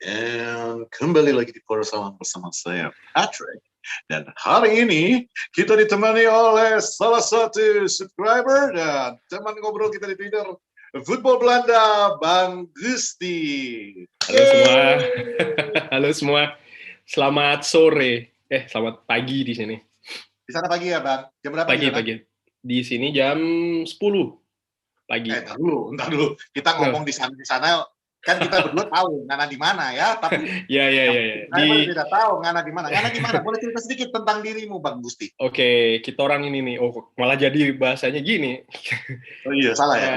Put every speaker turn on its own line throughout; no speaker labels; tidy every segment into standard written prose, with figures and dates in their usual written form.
Dan kembali lagi di bersama saya, Patrick. Dan hari ini kita ditemani oleh salah satu subscriber dan teman ngobrol kita di Twitter, Football Belanda, Bang Gusti.
Halo semua. Halo semua. Selamat sore. Selamat pagi di sini.
Di sana pagi ya, Bang? Jam berapa di sana?
Pagi. Di sini jam 10 pagi.
Entar dulu. Kita ngomong di sana kan kita berdua tahu Ngana di mana ya, tapi
ya.
Saya tidak tahu Ngana di mana. Ngana di mana? Boleh cerita sedikit tentang dirimu, Bang Gusti?
Oke, kita orang ini nih. Oh, malah jadi bahasanya gini.
Oh iya, salah ya.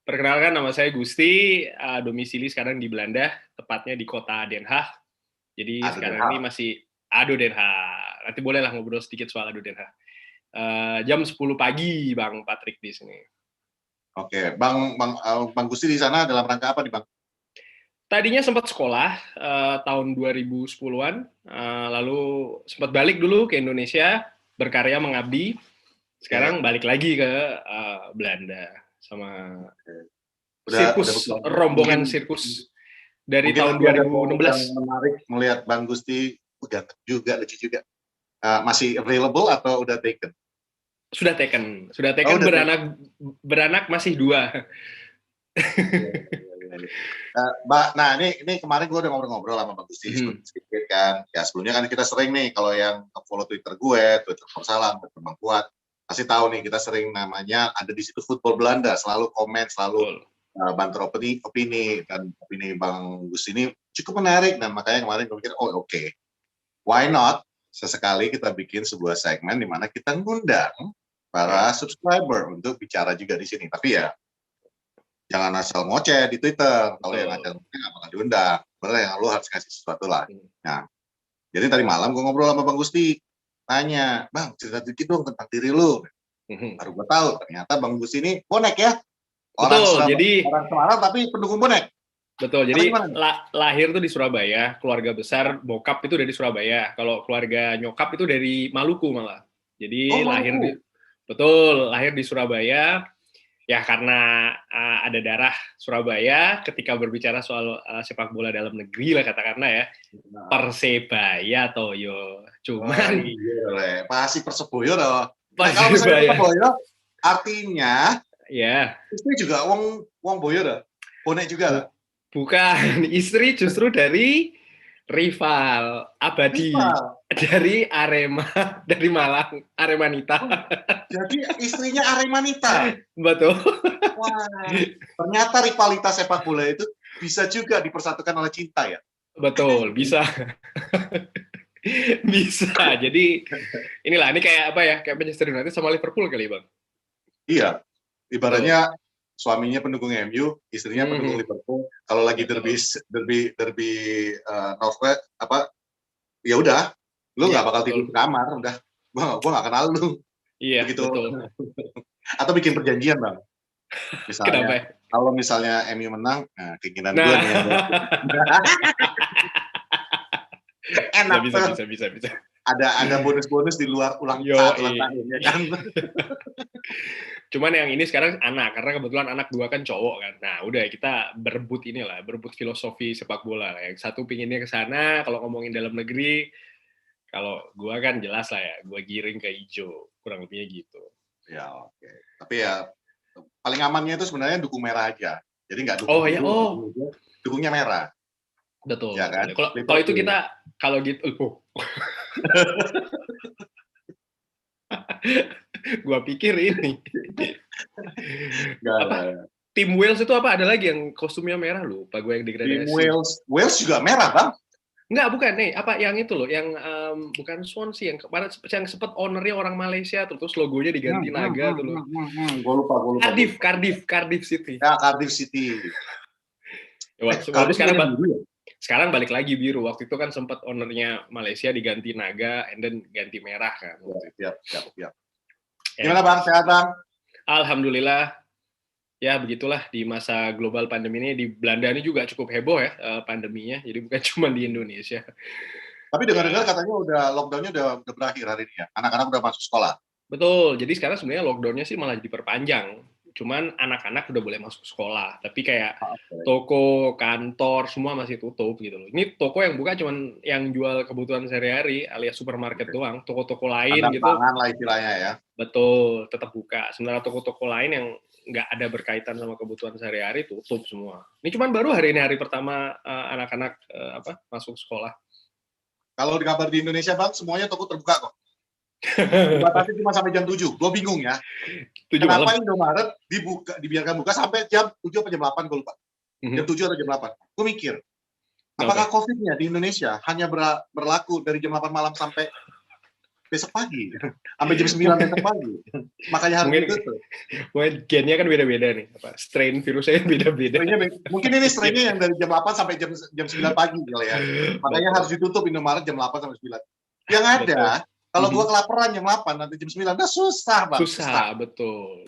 Perkenalkan, nama saya Gusti, domisili sekarang di Belanda, tepatnya di kota Den Haag. Jadi sekarang ini masih Ado Den Haag. Nanti bolehlah ngobrol sedikit soal Ado Den Haag. Jam 10 pagi, Bang Patrick di sini.
Oke, Bang Gusti di sana dalam rangka apa nih, Bang?
Tadinya sempat sekolah tahun 2010-an, lalu sempat balik dulu ke Indonesia, berkarya mengabdi. Sekarang balik lagi ke Belanda sama rombongan sirkus dari tahun 2016.
Menarik melihat Bang Gusti udah juga lucu juga. Masih available atau udah taken?
Sudah taken, beranak masih 2.
Nah, ini kemarin gue udah ngobrol-ngobrol sama Bang Gusti sedikit kan. Ya sebelumnya kan kita sering nih, kalau yang follow Twitter gue, Twitter Salam, Twitter Bang Kuat, pasti tahu nih kita sering namanya ada di situ Football Belanda, selalu komen, selalu bantu opini, dan opini Bang Gusti ini cukup menarik, dan makanya kemarin gue mikir, oke, why not sesekali kita bikin sebuah segmen di mana kita ngundang para subscriber untuk bicara juga di sini. Tapi ya jangan asal ngoceh di Twitter. Kalau yang asal ngoceh nggak bakal diundang. Bener yang lu harus kasih sesuatu lah. Nah, jadi tadi malam gue ngobrol sama Bang Gusti, tanya, Bang, cerita dikit dong tentang diri lu. Baru gue tahu ternyata Bang Gusti ini bonek ya. Orang Semarang tapi pendukung bonek.
Betul, jadi lahir tuh di Surabaya, keluarga besar bokap itu dari Surabaya, kalau keluarga nyokap itu dari Maluku malah. Jadi lahir di Surabaya, ya karena ada darah Surabaya, ketika berbicara soal sepak bola dalam negeri lah katakanlah ya, Persebaya Toyo. Cuman
pasti Persebaya toh. Kalau misalnya Persebaya, artinya
ya
istri juga wong boyo dah. Bonek juga lah.
Bukan, istri justru dari rival abadi dari Arema, dari Malang, Aremanita.
Jadi istrinya Aremanita.
Betul.
Wah, ternyata rivalitas sepak bola itu bisa juga dipersatukan oleh cinta ya.
Betul, bisa. Bisa. Jadi inilah, ini kayak apa ya? Kayak Manchester United sama Liverpool kali, Bang.
Iya. Ibaratnya suaminya pendukung MU, istrinya pendukung Liverpool. Kalau lagi derby Northwest ya udah, lu nggak bakal tidur di kamar, udah, gua nggak kenal lu.
Iya,
begitu.
Betul.
Atau bikin perjanjian, Bang. Misalnya, kalau misalnya MU menang, keinginan gue nih. Enak.
Bisa.
Ada bonus-bonus di luar ulang tahun ya kan.
Cuman yang ini sekarang anak, karena kebetulan anak 2 kan cowok kan. Nah, udah kita berebut filosofi sepak bola. Yang satu pinginnya ke sana, kalau ngomongin dalam negeri, kalau gua kan jelas lah ya, gua giring ke hijau, kurang lebihnya gitu.
Ya, oke. Tapi ya paling amannya itu sebenarnya dukung merah aja. Jadi nggak dukung biru, dukungnya merah.
Betul.
Ya kan?
Kalau itu kita kalau gitu, gua pikir ini. Tim Wales itu apa? Ada lagi yang kostumnya merah loh, Pak, gue yang degradasi.
Tim Wales juga merah, Bang?
Enggak, bukan nih. Apa yang itu loh, yang bukan Swansea, yang kemarin yang sempat ownernya orang Malaysia, terus logonya diganti naga tuh loh.
Gue lupa.
Cardiff City.
Ya, Cardiff City.
Sekarang balik lagi biru. Waktu itu kan sempat ownernya Malaysia diganti naga, and then ganti merah kan.
Siap. Gimana, Bang? Sehat, Bang?
Alhamdulillah. Ya, begitulah di masa global pandemi ini. Di Belanda ini juga cukup heboh ya pandeminya. Jadi bukan cuma di Indonesia.
Tapi dengar-dengar katanya lockdown-nya udah berakhir hari ini ya? Anak-anak udah masuk sekolah?
Betul. Jadi sekarang sebenarnya lockdown-nya sih malah diperpanjang. Cuman anak-anak udah boleh masuk sekolah, tapi kayak toko, kantor semua masih tutup gitu loh. Ini toko yang buka cuman yang jual kebutuhan sehari-hari alias supermarket doang. Toko-toko lain gitu.
Pangan lah istilahnya ya.
Betul, tetap buka. Sementara toko-toko lain yang nggak ada berkaitan sama kebutuhan sehari-hari tutup semua. Ini cuman baru hari ini hari pertama anak-anak masuk sekolah.
Kalau di kabar di Indonesia Bang, semuanya toko terbuka kok. Dibatasi cuma sampai jam 7. Gue bingung ya. 7 kenapa malam? Indomaret dibiarkan buka sampai jam 7 atau jam 8, gue lupa. Jam 7 atau jam 8. Gue mikir, apakah COVID-nya di Indonesia hanya berlaku dari jam 8 malam sampai besok pagi? Sampai jam 9 besok pagi. Makanya harus ditutup.
Mungkin gennya kan beda-beda nih. Strain virusnya beda-beda.
Mungkin ini strainnya yang dari jam 8 sampai jam 9 pagi kali ya. Makanya harus ditutup Indomaret jam 8 sampai 9. Yang ada, kalau gua kelaparan jam 8 nanti jam 9, udah susah banget.
Susah, betul.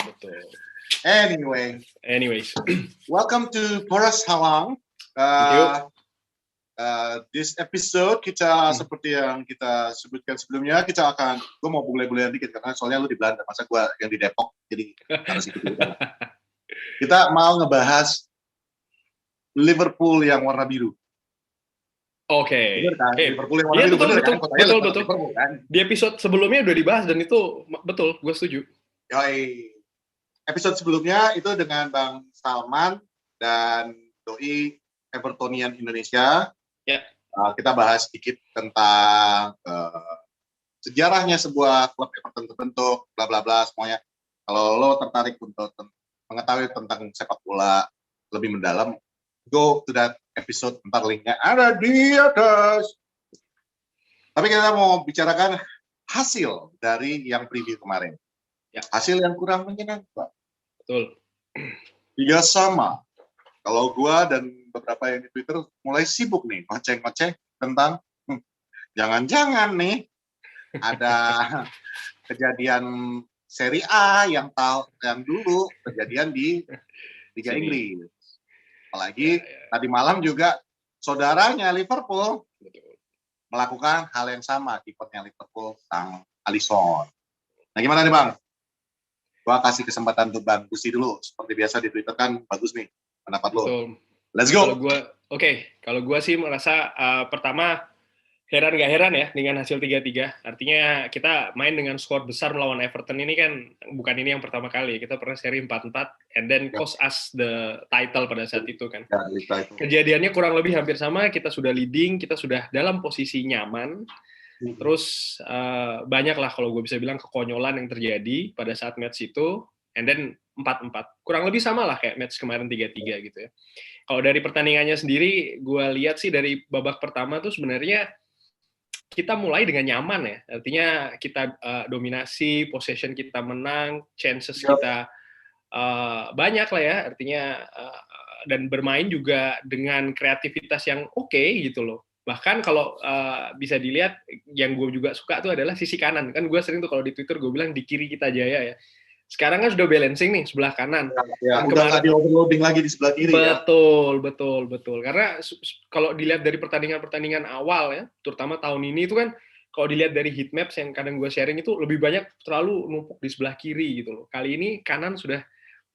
Anyways, welcome to Boras Hawang. This episode kita seperti yang kita sebutkan sebelumnya, gue mau bule-bulean dikit karena soalnya lu di Belanda, masa gue yang di Depok, jadi harus ikut. Kita mau ngebahas Liverpool yang warna biru.
Oke.
Liverpool yang warna biru,
betul. Kan? Di episode sebelumnya udah dibahas dan itu betul, gue setuju.
Episode sebelumnya itu dengan Bang Salman dan Doi Evertonian Indonesia.
Ya.
Kita bahas sedikit tentang sejarahnya sebuah klub Everton terbentuk, bla bla bla semuanya. Kalau lo tertarik untuk mengetahui tentang sepak bola lebih mendalam, go to that episode, ntar linknya ada di atas. Tapi kita mau bicarakan hasil dari yang preview kemarin. Ya, hasil yang kurang menyenangkan.
Betul.
3-3. Kalau gua dan beberapa yang di Twitter mulai sibuk nih ngoceh-ngoceh tentang jangan-jangan nih ada kejadian Serie A yang dulu kejadian di Liga Inggris. Apalagi tadi malam juga saudaranya Liverpool melakukan hal yang sama, kipernya Liverpool sang Alisson. Nah gimana nih Bang? Gua kasih kesempatan untuk Bang Gusti dulu. Seperti biasa di Twitter kan bagus nih pendapat lo. Let's go.
Kalau gue sih merasa pertama heran gak heran ya dengan hasil 3-3. Artinya kita main dengan skor besar melawan Everton ini kan bukan ini yang pertama kali. Kita pernah seri 4-4 and then cost us the title pada saat itu kan. Kejadiannya kurang lebih hampir sama, kita sudah leading, kita sudah dalam posisi nyaman. Terus banyak lah kalau gue bisa bilang kekonyolan yang terjadi pada saat match itu, and then 4-4. Kurang lebih sama lah kayak match kemarin 3-3 gitu ya. Kalau dari pertandingannya sendiri, gue lihat sih dari babak pertama tuh sebenarnya kita mulai dengan nyaman ya. Artinya kita dominasi, possession kita menang, chances kita banyak lah ya. Artinya dan bermain juga dengan kreativitas yang oke gitu loh. Bahkan kalau bisa dilihat, yang gue juga suka tuh adalah sisi kanan. Kan gue sering tuh kalau di Twitter gue bilang di kiri kita jaya ya. Sekarang kan sudah balancing nih sebelah kanan.
Ya, udah nggak di-overloading lagi di sebelah kiri.
Betul. Karena kalau dilihat dari pertandingan awal ya, terutama tahun ini itu kan kalau dilihat dari heat maps yang kadang gue sharing itu lebih banyak terlalu numpuk di sebelah kiri gitu loh. Kali ini kanan sudah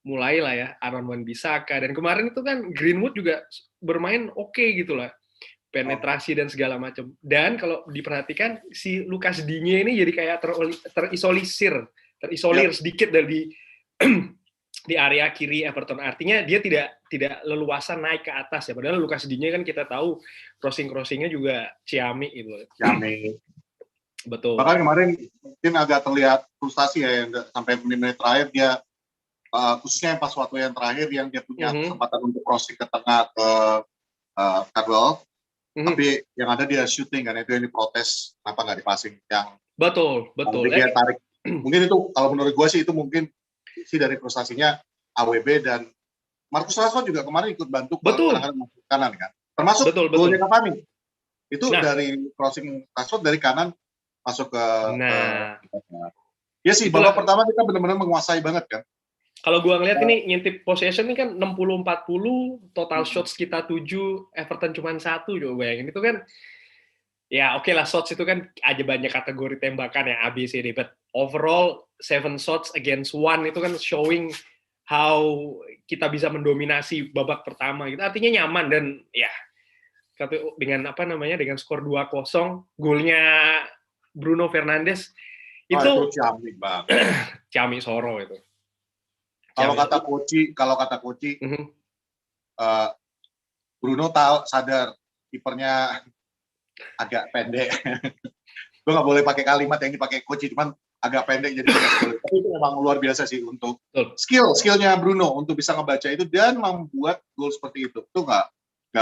mulai lah ya, Aaron Wan-Bissaka, dan kemarin itu kan Greenwood juga bermain oke gitu lah. Penetrasi dan segala macam. Dan kalau diperhatikan si Lucas Digne ini jadi kayak terisolir sedikit dari di area kiri Everton. Artinya dia tidak leluasa naik ke atas ya. Padahal Lucas Digne kan kita tahu crossing-crossingnya juga ciamik gitu.
Ciamik.
Betul.
Bahkan kemarin mungkin agak terlihat frustasi ya yang sampai menit-menit terakhir dia khususnya pas waktu yang terakhir yang dia punya kesempatan untuk crossing ke tengah ke Cardwell. Tapi yang ada dia shooting kan, itu yang diprotes kenapa nggak dipasing yang
betul
dia tarik. Mungkin itu kalau menurut gue sih itu mungkin sih dari frustasinya AWB, dan Marcus Rashford juga kemarin ikut bantu kanan kan, termasuk golnya Cavani itu dari crossing Rashford dari kanan masuk ke ya sih babak pertama kita benar-benar menguasai banget kan.
Kalau gue ngeliat ini ngintip possession ini kan 60-40, total shots kita 7, Everton cuma 1, coba bayangin. Itu kan, ya oke lah, shots itu kan aja banyak kategori tembakan ya, A, B, C, D, but overall 7 shots against 1 itu kan showing how kita bisa mendominasi babak pertama gitu. Artinya nyaman dan ya dengan dengan skor 2-0, golnya Bruno Fernandes itu
ciamik banget.
Ciamik Soro itu.
Kalau kata Koci, Bruno sadar kipernya agak pendek. Gue nggak boleh pakai kalimat yang dipakai Koci, cuman agak pendek jadi tapi itu memang luar biasa sih untuk skillnya Bruno untuk bisa ngebaca itu dan membuat gol seperti itu. Itu nggak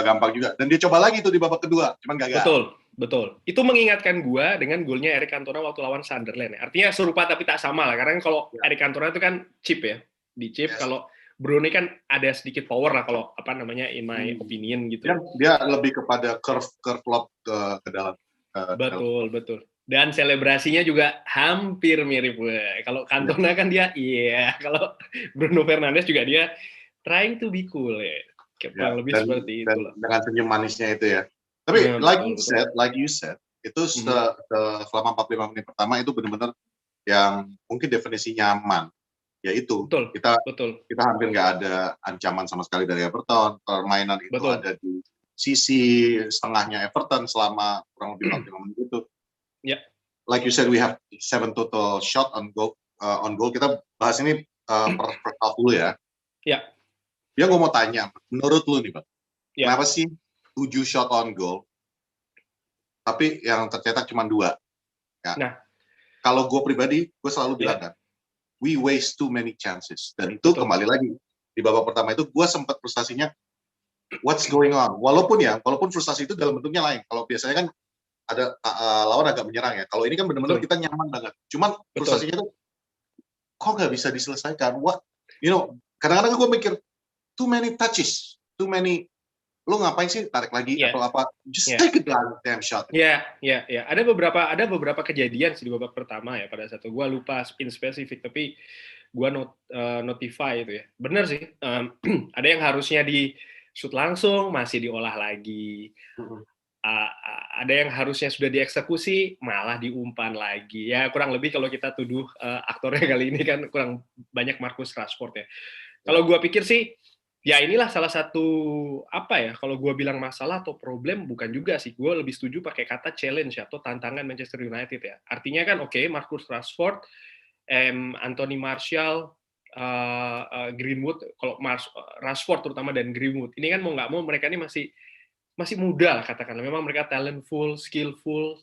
gampang juga. Dan dia coba lagi tuh di babak kedua, cuman gagal.
Betul. Itu mengingatkan gua dengan golnya Eric Cantona waktu lawan Sunderland. Artinya serupa tapi tak sama lah. Karena kalau Eric Cantona itu kan chip ya, di chip. Yes. Kalau Bruno kan ada sedikit power lah kalau in my opinion gitu.
Dia lebih kepada curve lob ke dalam.
Betul. Dan selebrasinya juga hampir mirip. Kalau Cantona kan dia, kalau Bruno Fernandes juga dia trying to be cool ya. Lebih seperti itu.
Dengan senyum manisnya itu ya. Tapi like you said, itu selama 45 menit pertama itu benar-benar yang mungkin definisi nyaman. Yaitu kita hampir nggak ada ancaman sama sekali dari Everton. Permainan itu ada di sisi setengahnya Everton selama kurang lebih 45 menit itu.
Yeah.
Like you said, we have 7 total shot on goal. Kita bahas ini per half dulu ya.
Ya.
Dia gue mau tanya, menurut lu nih, Bang, kenapa sih 7 shot on goal, tapi yang tercetak cuma 2? Ya.
Nah,
kalau gue pribadi, gue selalu bilang kan, we waste too many chances. Dan itu kembali lagi di babak pertama itu, gue sempat frustasinya, what's going on? Walaupun frustasi itu dalam bentuknya lain. Kalau biasanya kan ada lawan agak menyerang ya. Kalau ini kan benar-benar kita nyaman banget. Cuman frustasinya itu kok nggak bisa diselesaikan? Kadang-kadang gue mikir too many touches, too many. Lu ngapain sih tarik lagi atau apa? Just take a damn shot.
Ada beberapa kejadian sih di babak pertama ya pada saat itu. Gue lupa in spesifik tapi gue notify itu ya. Bener sih. Ada yang harusnya di shoot langsung masih diolah lagi. Ada yang harusnya sudah dieksekusi malah diumpan lagi. Ya kurang lebih kalau kita tuduh aktornya kali ini kan kurang banyak Marcus Rashford ya. Kalau gue pikir sih ya inilah salah satu kalau gue bilang masalah atau problem bukan juga sih. Gue lebih setuju pakai kata challenge atau tantangan Manchester United ya. Artinya kan Marcus Rashford, Anthony Martial, Greenwood, kalau Rashford terutama dan Greenwood ini kan mau nggak mau mereka ini masih muda lah katakanlah. Memang mereka talentful, skillful,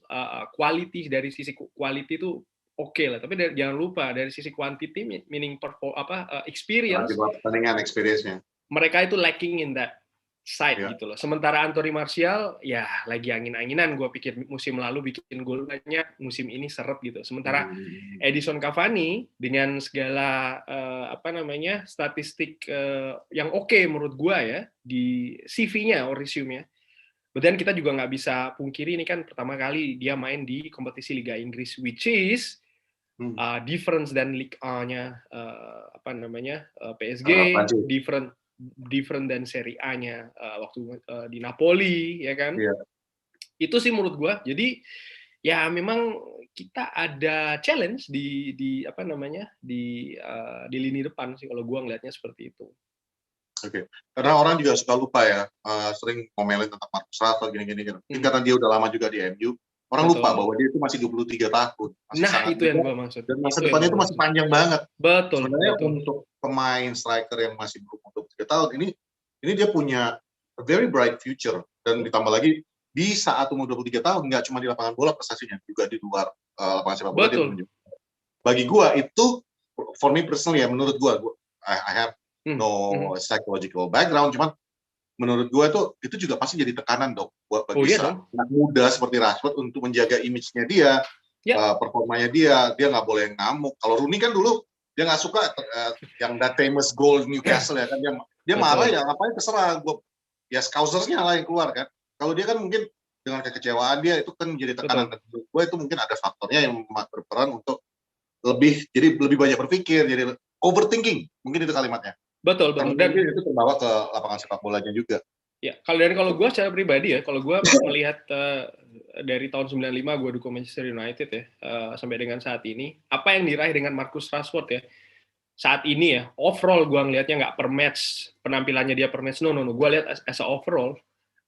quality dari sisi quality itu oke lah. Tapi jangan lupa dari sisi quantity meaning experience.
Pertandingan experience-nya.
Mereka itu lacking in that side gitu loh. Sementara Anthony Martial ya lagi angin-anginan. Gue pikir musim lalu bikin gol banyak, musim ini seret gitu. Sementara Edison Cavani dengan segala statistik yang oke menurut gue ya di CV-nya atau resume-nya. Dan kita juga nggak bisa pungkiri ini kan pertama kali dia main di kompetisi Liga Inggris, which is difference dan Ligue A-nya PSG, different dan Serie A-nya waktu di Napoli, ya kan? Yeah. Itu sih menurut gue. Jadi ya memang kita ada challenge di lini depan sih kalau gue ngelihatnya seperti itu.
Oke. Karena orang juga suka lupa ya, sering ngomelin tentang Marcus Rashford gini-gini. Karena dia udah lama juga di MU, orang lupa bahwa dia itu masih 23 tahun. Masih sangat
itu yang gue maksud.
Dan masa depannya itu masih panjang banget.
Betul.
Sebenarnya untuk pemain striker yang masih berumur 23 tahun, ini dia punya a very bright future. Dan ditambah lagi, di saat umur 23 tahun, nggak cuma di lapangan bola prestasinya, juga di luar lapangan sepak bola. Dia bagi gue, itu, for me personally ya, menurut gue, I have no psychological background, cuman menurut gue itu juga pasti jadi tekanan dong buat bagi anak muda seperti Rashford untuk menjaga image-nya dia, performanya dia nggak boleh ngamuk. Kalau Rooney kan dulu dia nggak suka yang that famous goal Newcastle ya kan, dia marah ya ngapain terserah gue, ya Scousersnya lah yang keluar kan. Kalau dia kan mungkin dengan kekecewaan dia itu kan jadi tekanan. Menurut gue itu mungkin ada faktornya yang berperan untuk lebih banyak berpikir, jadi overthinking mungkin itu kalimatnya.
Betul.
Dan itu terbawa ke lapangan sepak bolanya juga.
Ya, kalau gue secara pribadi ya, kalau gue melihat dari tahun 95 gue dukung Manchester United ya, sampai dengan saat ini, apa yang diraih dengan Marcus Rashford ya, saat ini ya, overall gue ngelihatnya nggak per match, penampilannya dia per match, no. Gue lihat as a overall,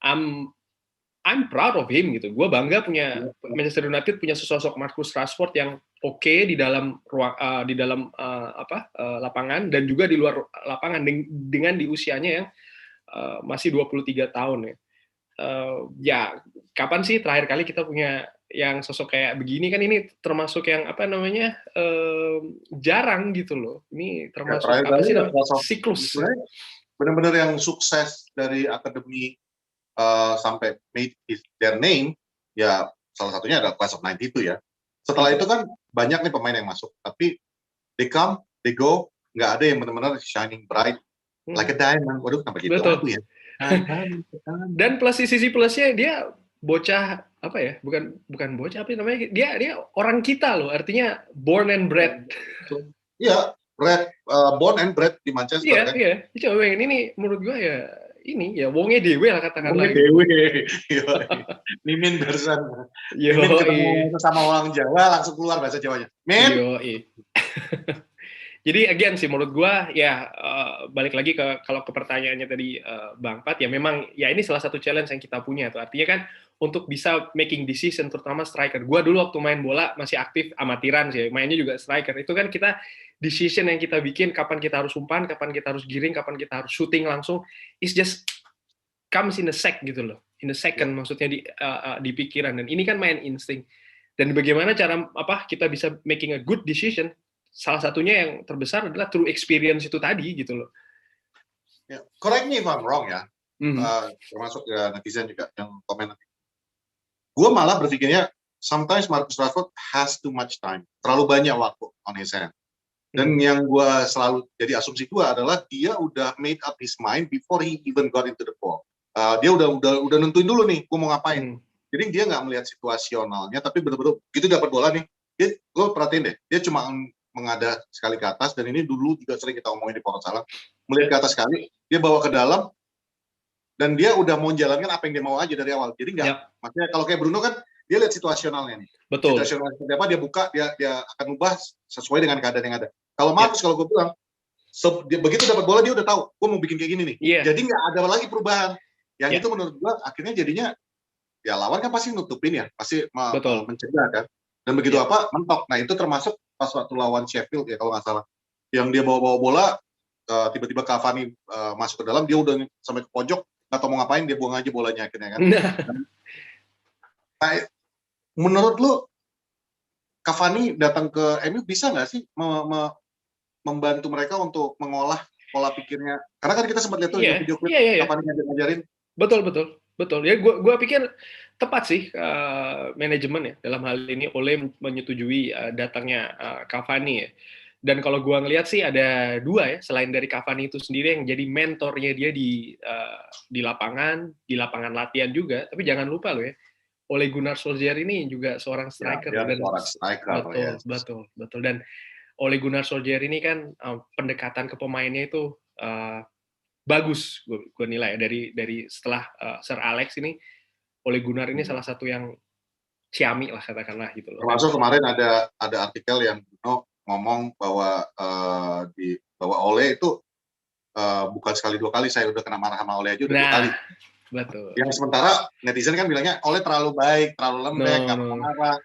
I'm proud of him gitu. Gue bangga punya Manchester United punya sesosok Marcus Rashford yang oke di dalam lapangan dan juga di luar lapangan dengan di usianya yang masih 23 tahun ya. Ya, kapan sih terakhir kali kita punya yang sosok kayak begini kan, ini termasuk yang jarang gitu loh. Ini termasuk siklus.
Benar-benar yang sukses dari akademi sampai made their name, ya salah satunya ada Class of 92 ya. Setelah itu kan banyak nih pemain yang masuk, tapi they come, they go, nggak ada yang benar-benar shining bright like a diamond. Waduh, kenapa gitu aku ya?
Dan sisi plusnya dia bocah apa ya? Bukan bocah, apa namanya? Dia orang kita loh, artinya born and bred.
Iya, born and bred di Manchester kan.
Iya. Coba ini menurut gue ya ini ya wonge dewe lah katakanlah.
Wonge dewe. Mimin bersan. Mimin ketemu sama orang Jawa langsung keluar bahasa Jawanya. Min.
Jadi again sih menurut gua ya balik lagi kalau ke pertanyaannya tadi Bang Pat, ya memang ya ini salah satu challenge yang kita punya tuh. Artinya kan untuk bisa making decision terutama striker. Gua dulu waktu main bola masih aktif amatiran sih, mainnya juga striker. Itu kan kita decision yang kita bikin kapan kita harus umpan, kapan kita harus giring, kapan kita harus shooting langsung, it's just comes in a sec gitu loh. In a second maksudnya di pikiran, dan ini kan main insting. Dan bagaimana cara kita bisa making a good decision? Salah satunya yang terbesar adalah through experience itu tadi gitu loh.
Ya, correct me if I'm wrong ya. Termasuk ya netizen juga yang komen nanti. Gue malah berpikirnya sometimes Marcus Rashford has too much time, terlalu banyak waktu on his hand. Dan yang gue selalu jadi asumsi gue adalah dia udah made up his mind before he even got into the ball. Dia udah nentuin dulu nih, gue mau ngapain. Jadi dia nggak melihat situasionalnya, tapi betul-betul gitu dapat bola nih. Lo perhatiin deh, dia cuma mengada sekali ke atas, dan ini dulu juga sering kita omongin di Pokok Salam, melihat ke atas sekali, dia bawa ke dalam, dan dia udah mau jalankan apa yang dia mau aja dari awal. Jadi nggak, maksudnya kalau kayak Bruno kan, dia lihat situasionalnya nih.
Betul.
Situasionalnya seperti apa, dia buka, dia akan ubah sesuai dengan keadaan yang ada. Kalau Marcus, kalau gue bilang, begitu dapat bola, dia udah tahu, gue mau bikin kayak gini nih. Jadi nggak ada lagi perubahan. Yang itu menurut gue, akhirnya jadinya, ya lawan kan pasti nutupin ya, pasti mencegah kan. Dan begitu mentok. Nah itu termasuk pas waktu lawan Sheffield ya kalau nggak salah, yang dia bawa bola, tiba-tiba Cavani masuk ke dalam, dia udah sampai ke pojok, nggak tahu mau ngapain, dia buang aja bolanya akhirnya kan. Nah, menurut lu Cavani datang ke MU bisa nggak sih membantu mereka untuk mengolah pola pikirnya? Karena kan kita sempat lihat tuh video klip Cavani ngajarin.
Betul. Ya, gue pikir tepat sih manajemen ya dalam hal ini Ole menyetujui datangnya Cavani ya. Dan kalau gue ngelihat sih ada dua ya, selain dari Cavani itu sendiri yang jadi mentornya dia di lapangan latihan juga. Tapi jangan lupa loh ya, Ole Gunnar Solskjaer ini juga seorang striker. Betul. Dan Ole Gunnar Solskjaer ini kan pendekatan ke pemainnya itu bagus, gue nilai dari setelah Sir Alex ini, Ole Gunnar ini salah satu yang ciamik lah katakanlah gitu loh.
Termasuk kemarin ada artikel yang ngomong bahwa bahwa Ole itu bukan sekali dua kali, saya udah kena marah sama Ole aja udah 2 kali.
Betul.
Yang sementara netizen kan bilangnya Ole terlalu baik, terlalu lembek, nggak mau marah.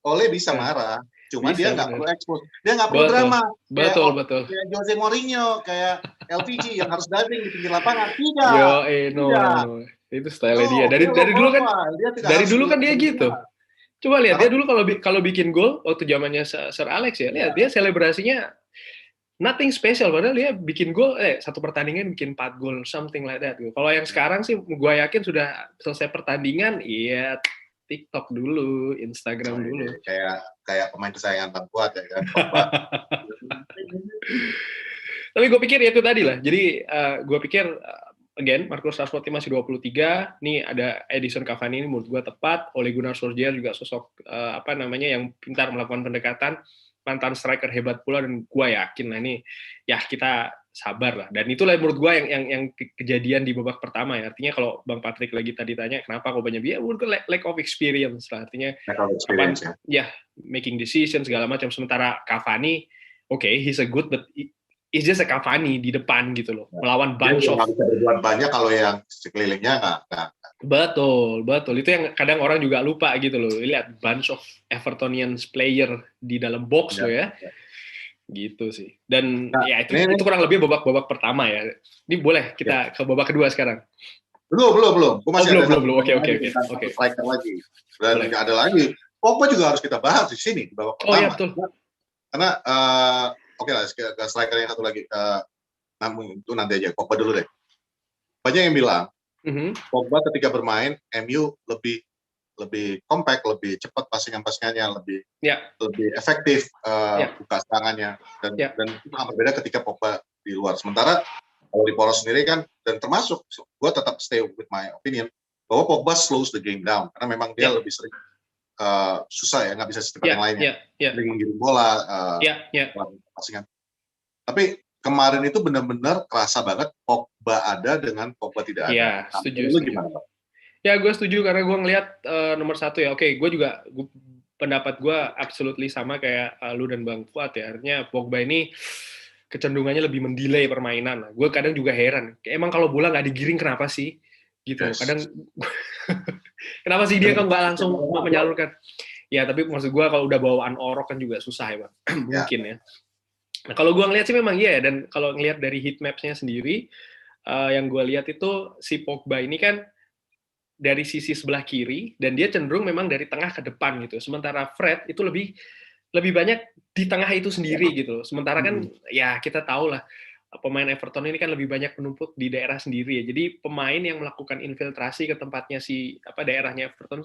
Ole bisa marah. Cuma dia nggak perlu expose, dia nggak perlu drama.
Betul.
Kayak Jose Mourinho, kayak LVG yang harus diving di pinggir lapangan. Tidak.
No. Itu style dia. Dari dulu kan dia gitu. Coba lihat dia dulu kalau bikin gol waktu zamannya Sir Alex ya, lihat dia selebrasinya nothing special, padahal dia bikin gol satu pertandingan bikin 4 gol, something like that. Kalau yang sekarang sih gue yakin sudah selesai pertandingan, TikTok dulu, Instagram dulu.
Kayak pemain kesayangan Tan Kuat ya kan.
Tapi gue pikir ya itu tadi lah. Jadi gue pikir again Marcus Rashford masih 23. Nih ada Edison Cavani ini menurut gue tepat. Ole Gunnar Solskjaer juga sosok yang pintar melakukan pendekatan, mantan striker hebat pula, dan gue yakin lah ini ya kita sabar lah. Dan itulah menurut gue yang kejadian di babak pertama ya. Artinya kalau Bang Patrick lagi tadi tanya kenapa kok banyak dia, menurut gue lack of experience lah. Artinya ya making decision segala macam. Sementara Cavani, he's a good but he's just a Cavani di depan gitu loh. Melawan bunch of
berbuat banyak kalau yang sekelilingnya nggak.
Betul. Itu yang kadang orang juga lupa gitu loh. Lihat bunch of Evertonian player di dalam box loh ya. Gitu sih. Dan itu kurang lebih babak pertama ya. Ini boleh kita ke babak kedua sekarang.
Belum. Gua masih
belum. Oke.
Striker lagi. Dan ada lagi. Pogba juga harus kita bahas di sini di babak pertama.
Iya betul.
Karena lah ke striker yang satu lagi. Namun itu nanti aja. Pogba dulu deh. Banyak yang bilang Pogba ketika bermain MU lebih compact, lebih cepat passingan-passingannya, lebih efektif buka serangannya dan itu sangat berbeda ketika Pogba di luar. Sementara kalau di Poros sendiri kan, dan termasuk gue tetap stay with my opinion bahwa Pogba slows the game down karena memang dia lebih sering susah ya, nggak bisa secepat yang lainnya, sering menggiring bola, passingan. Tapi kemarin itu benar-benar kerasa banget Pogba ada dengan Pogba tidak ada.
Iya, setuju.
Lu gimana, Pak?
Ya, gue setuju karena gue ngelihat nomor satu ya. Oke, gue juga pendapat gue absolutely sama kayak lu dan Bang Fuad ya. Artinya Pogba ini kecenderungannya lebih mendelay permainan. Gue kadang juga heran. Emang kalau bola nggak digiring kenapa sih? Gitu. Kadang kenapa sih dia kan nggak langsung menyalurkan? Ya, tapi maksud gue kalau udah bawaan orok kan juga susah ya, Bang. Mungkin ya. Nah, kalau gue ngelihat sih memang dan kalau ngelihat dari heat maps-nya sendiri, yang gue lihat itu si Pogba ini kan dari sisi sebelah kiri dan dia cenderung memang dari tengah ke depan gitu. Sementara Fred itu lebih banyak di tengah itu sendiri gitu. Sementara kan ya kita tahu lah pemain Everton ini kan lebih banyak menumpuk di daerah sendiri ya. Jadi pemain yang melakukan infiltrasi ke tempatnya daerahnya Everton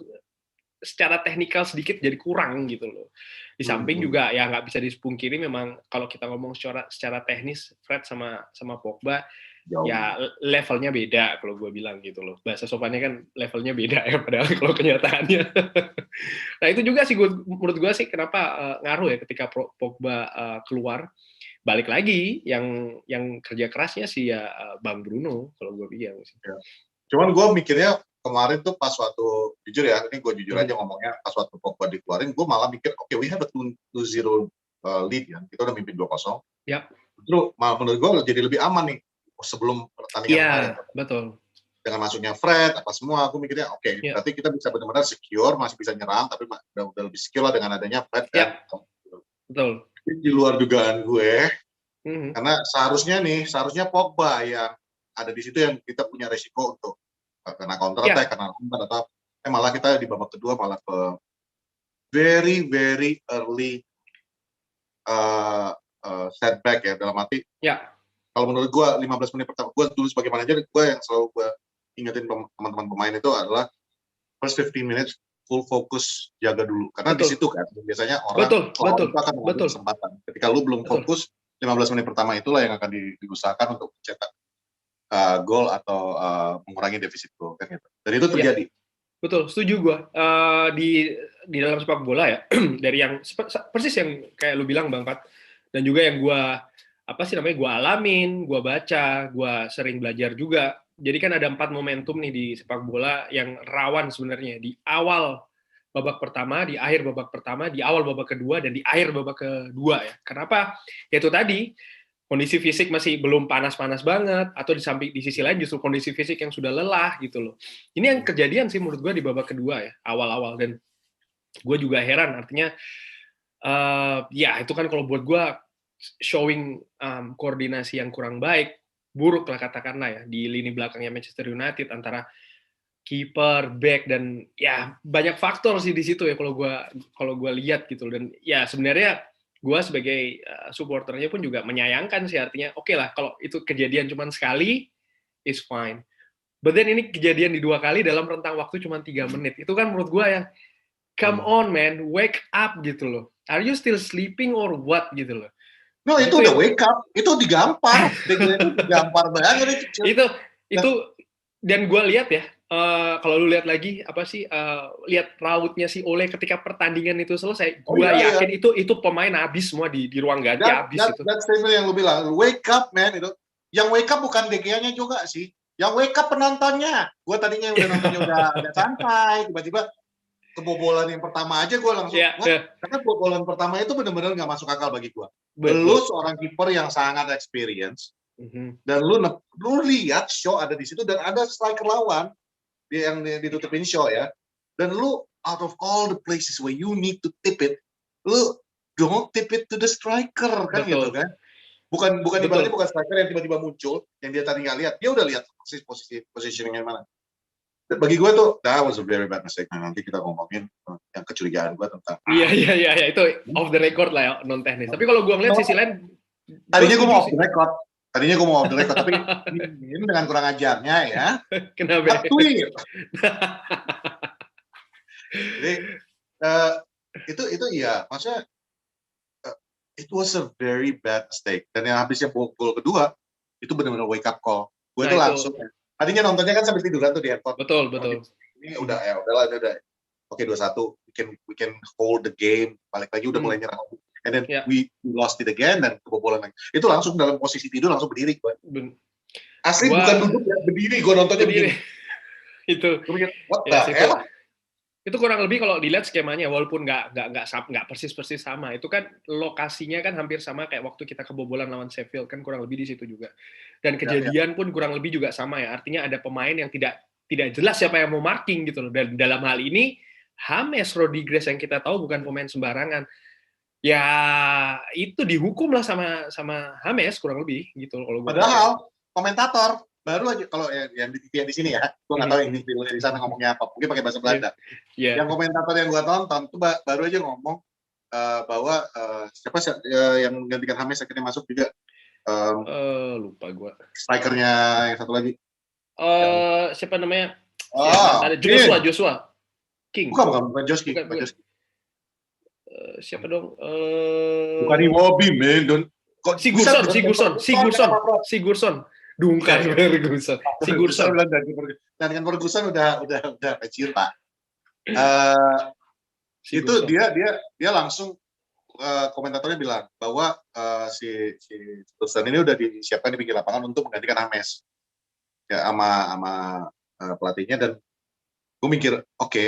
secara teknikal sedikit jadi kurang gitu loh. Di samping juga ya nggak bisa dipungkiri memang kalau kita ngomong secara teknis Fred sama Pogba ya levelnya beda kalau gue bilang gitu loh. Bahasa sopannya kan levelnya beda ya padahal kalau kenyataannya. Nah itu juga sih menurut gue sih kenapa ngaruh ya ketika Pogba keluar. Balik lagi yang kerja kerasnya sih ya Bang Bruno kalau gue bilang sih.
Ya. Cuman gue mikirnya kemarin tuh pas waktu jujur ya, ini gue jujur aja ngomongnya, pas waktu Pogba dikeluarin, gue malah mikir, we have a 2-0 lead ya, kita udah mimpin 2-0.
Yep.
Terus menurut gue jadi lebih aman nih sebelum pertandingan kemarin.
Betul.
Dengan masuknya Fred, apa semua, aku mikirnya berarti kita bisa benar-benar secure, masih bisa nyerang, tapi udah lebih secure lah dengan adanya Fred.
Betul.
Di luar dugaan gue, karena seharusnya Pogba yang ada di situ yang kita punya resiko untuk kena counter attack, karena lambat atau malah kita di babak kedua malah ke very very early setback ya, dalam arti kalau menurut gue 15 menit pertama, gue dulu sebagai manajer, gue yang selalu gue ingetin teman-teman pemain itu adalah first 15 minutes full fokus, jaga dulu, karena di situ kan biasanya orang akan mengambil kesempatan. Ketika lu belum fokus 15 menit pertama itulah yang akan diusahakan untuk mencetak gol atau mengurangi defisit gol kan gitu. Dan itu terjadi.
Betul, setuju gue. Di dalam sepak bola ya, dari yang persis yang kayak lu bilang Bang Pat, dan juga yang gue gue alamin, gue baca, gue sering belajar juga. Jadi kan ada 4 momentum nih di sepak bola yang rawan sebenarnya di awal babak pertama, di akhir babak pertama, di awal babak kedua, dan di akhir babak kedua ya. Kenapa? Yaitu tadi kondisi fisik masih belum panas-panas banget, atau di sisi lain justru kondisi fisik yang sudah lelah gitu loh. Ini yang kejadian sih menurut gue di babak kedua ya, awal-awal. Dan gue juga heran, artinya itu kan kalau buat gue showing koordinasi yang kurang baik, buruk lah katakanlah ya, di lini belakangnya Manchester United antara kiper, back, dan ya banyak faktor sih di situ ya kalau gue lihat gitu. Dan ya sebenarnya gue sebagai supporternya pun juga menyayangkan sih, artinya oke lah kalau itu kejadian cuma sekali is fine, but then ini kejadian di 2 kali dalam rentang waktu cuma 3 menit. Itu kan menurut gue yang come on man, wake up gitu loh. Are you still sleeping or what gitu loh.
No, itu udah wake up, itu digampar. Digampar banget
itu dan gue lihat ya kalau lu lihat lagi lihat rautnya si Ole ketika pertandingan itu selesai, gua yakin itu pemain habis semua di ruang ganti habis itu.
That statement yang lu bilang, wake up man itu. Yang wake up bukan De Gea-nya juga sih. Yang wake up penontonnya. Gua tadinya udah nontonnya udah santai, tiba-tiba kebobolan yang pertama aja gue langsung karena kebobolan pertama itu benar-benar nggak masuk akal bagi gue. Lu seorang kiper yang sangat experience dan lu lihat Shaw ada di situ dan ada striker lawan yang ditutupin Shaw ya, dan lu out of all the places where you need to tip it, lu don't tip it to the striker kan. Betul. Gitu kan. Bukan ibaratnya bukan striker yang tiba-tiba muncul yang dia tadi nggak lihat, dia udah lihat posisi positioningnya mana. Bagi gue tuh that was a very bad mistake. Nah, nanti kita ngomongin yang kecurigaan gue tentang
iya itu off the record lah ya, non teknis. Tapi kalau gue ngeliat sisi lain,
tadinya gue mau off the record tapi ini dengan kurang ajarnya ya.
Kenapa?
Jadi itu iya, maksudnya it was a very bad mistake. Dan yang habisnya gol kedua itu benar-benar wake up call. Gue tuh langsung tadinya nontonnya kan sambil tiduran tuh di handphone.
Betul.
Ini udah. Oke, 2-1. We can hold the game. Balik lagi udah mulai nyerang. And then we lost it again dan kebobolan lagi. Itu langsung dalam posisi tidur langsung berdiri gue. Asli bukan duduk ya, berdiri. Gue nontonnya berdiri.
Itu.
What the hell?
Itu kurang lebih kalau dilihat skemanya, walaupun nggak persis sama, itu kan lokasinya kan hampir sama kayak waktu kita kebobolan lawan Sheffield, kan kurang lebih di situ juga. Dan kejadian pun kurang lebih juga sama ya, artinya ada pemain yang tidak jelas siapa yang mau marking gitu loh. Dan dalam hal ini James Rodriguez yang kita tahu bukan pemain sembarangan, ya itu dihukum lah sama James kurang lebih gitu. Kalau
padahal komentator baru aja, kalau yang di TV yang di sini ya, gue nggak tahu ini di sana ngomongnya apa, mungkin pakai bahasa Belanda. Yang komentator yang gue tonton tuh baru aja ngomong bahwa siapa yang menggantikan James akhirnya masuk juga.
Lupa gue.
Strikernya yang satu lagi.
Siapa namanya?
Ada
Joshua King.
Bukan Josh King.
Siapa dong?
Bukan Iwobi, man.
Sigurdsson. Duncan Ferguson. Sigurdsson.
Dan dengan Ferguson udah kecil, Pak. Itu dia langsung komentatornya bilang bahwa si Sigurdsson ini udah disiapkan di pinggir lapangan untuk menggantikan James. Ya sama pelatihnya, dan gue mikir oke,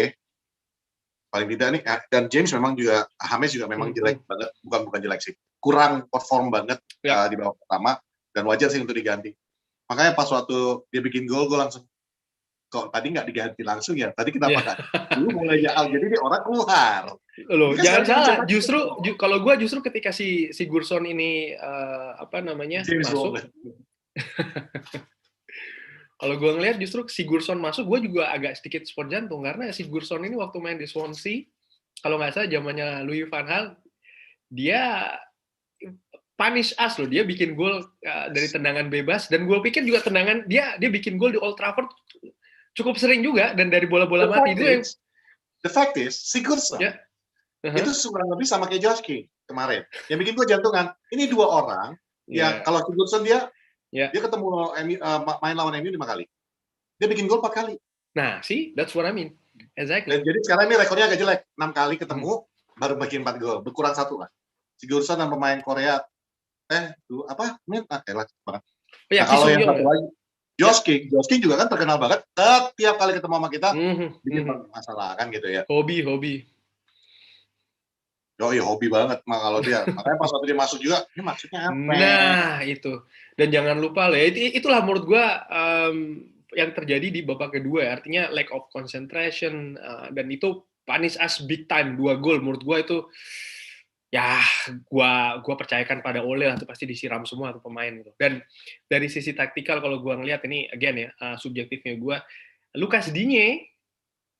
paling tidak nih, dan James memang juga, James juga memang jelek banget, bukan jelek sih, kurang perform banget di babak pertama, dan wajar sih untuk diganti. Makanya pas waktu dia bikin gol, gue langsung, kok tadi nggak diganti langsung ya? Tadi kenapa kan? Dulu mulai jadi dia orang keluar.
Loh, jangan salah. Justru kalau gue ketika si Sigurdsson ini masuk. Kalau gue ngelihat justru Sigurdsson masuk, gue juga agak sedikit sport jantung karena Sigurdsson ini waktu main di Swansea, kalau nggak salah zamannya Louis van Gaal, dia punish us loh, dia bikin gol dari tendangan bebas, dan gue pikir juga tendangan dia bikin gol di Old Trafford cukup sering juga, dan dari bola-bola mati itu yang
the fact is Sigurdsson itu kurang lebih sama kayak Josh King kemarin yang bikin gue jantungan. Ini dua orang yang kalau Sigurdsson dia ketemu main lawan MU 5 kali, dia bikin gol 4 kali.
Nah, see, that's what I mean. Exactly.
Dan jadi sekarang ini rekornya agak jelek, 6 kali ketemu baru bikin 4 gol, berkurang 1 lah. Sigurdsson dan pemain Korea banget.
Ya,
kalau yang satu lagi Josh King juga kan terkenal banget, tiap kali ketemu sama kita bikin masalah kan gitu ya.
Hobi.
Hobi banget kalau dia. Makanya pas waktu dia masuk juga, ini maksudnya apa?
Nah, itu. Dan jangan lupa lah, itulah menurut gua yang terjadi di babak kedua, artinya lack of concentration, dan itu punish us big time, 2 gol menurut gua itu. Ya, gua percayakan pada Ole lah, itu pasti disiram semua tuh pemain gitu. Dan dari sisi taktikal kalau gua ngelihat ini again ya, subjektifnya gua, Lucas Digne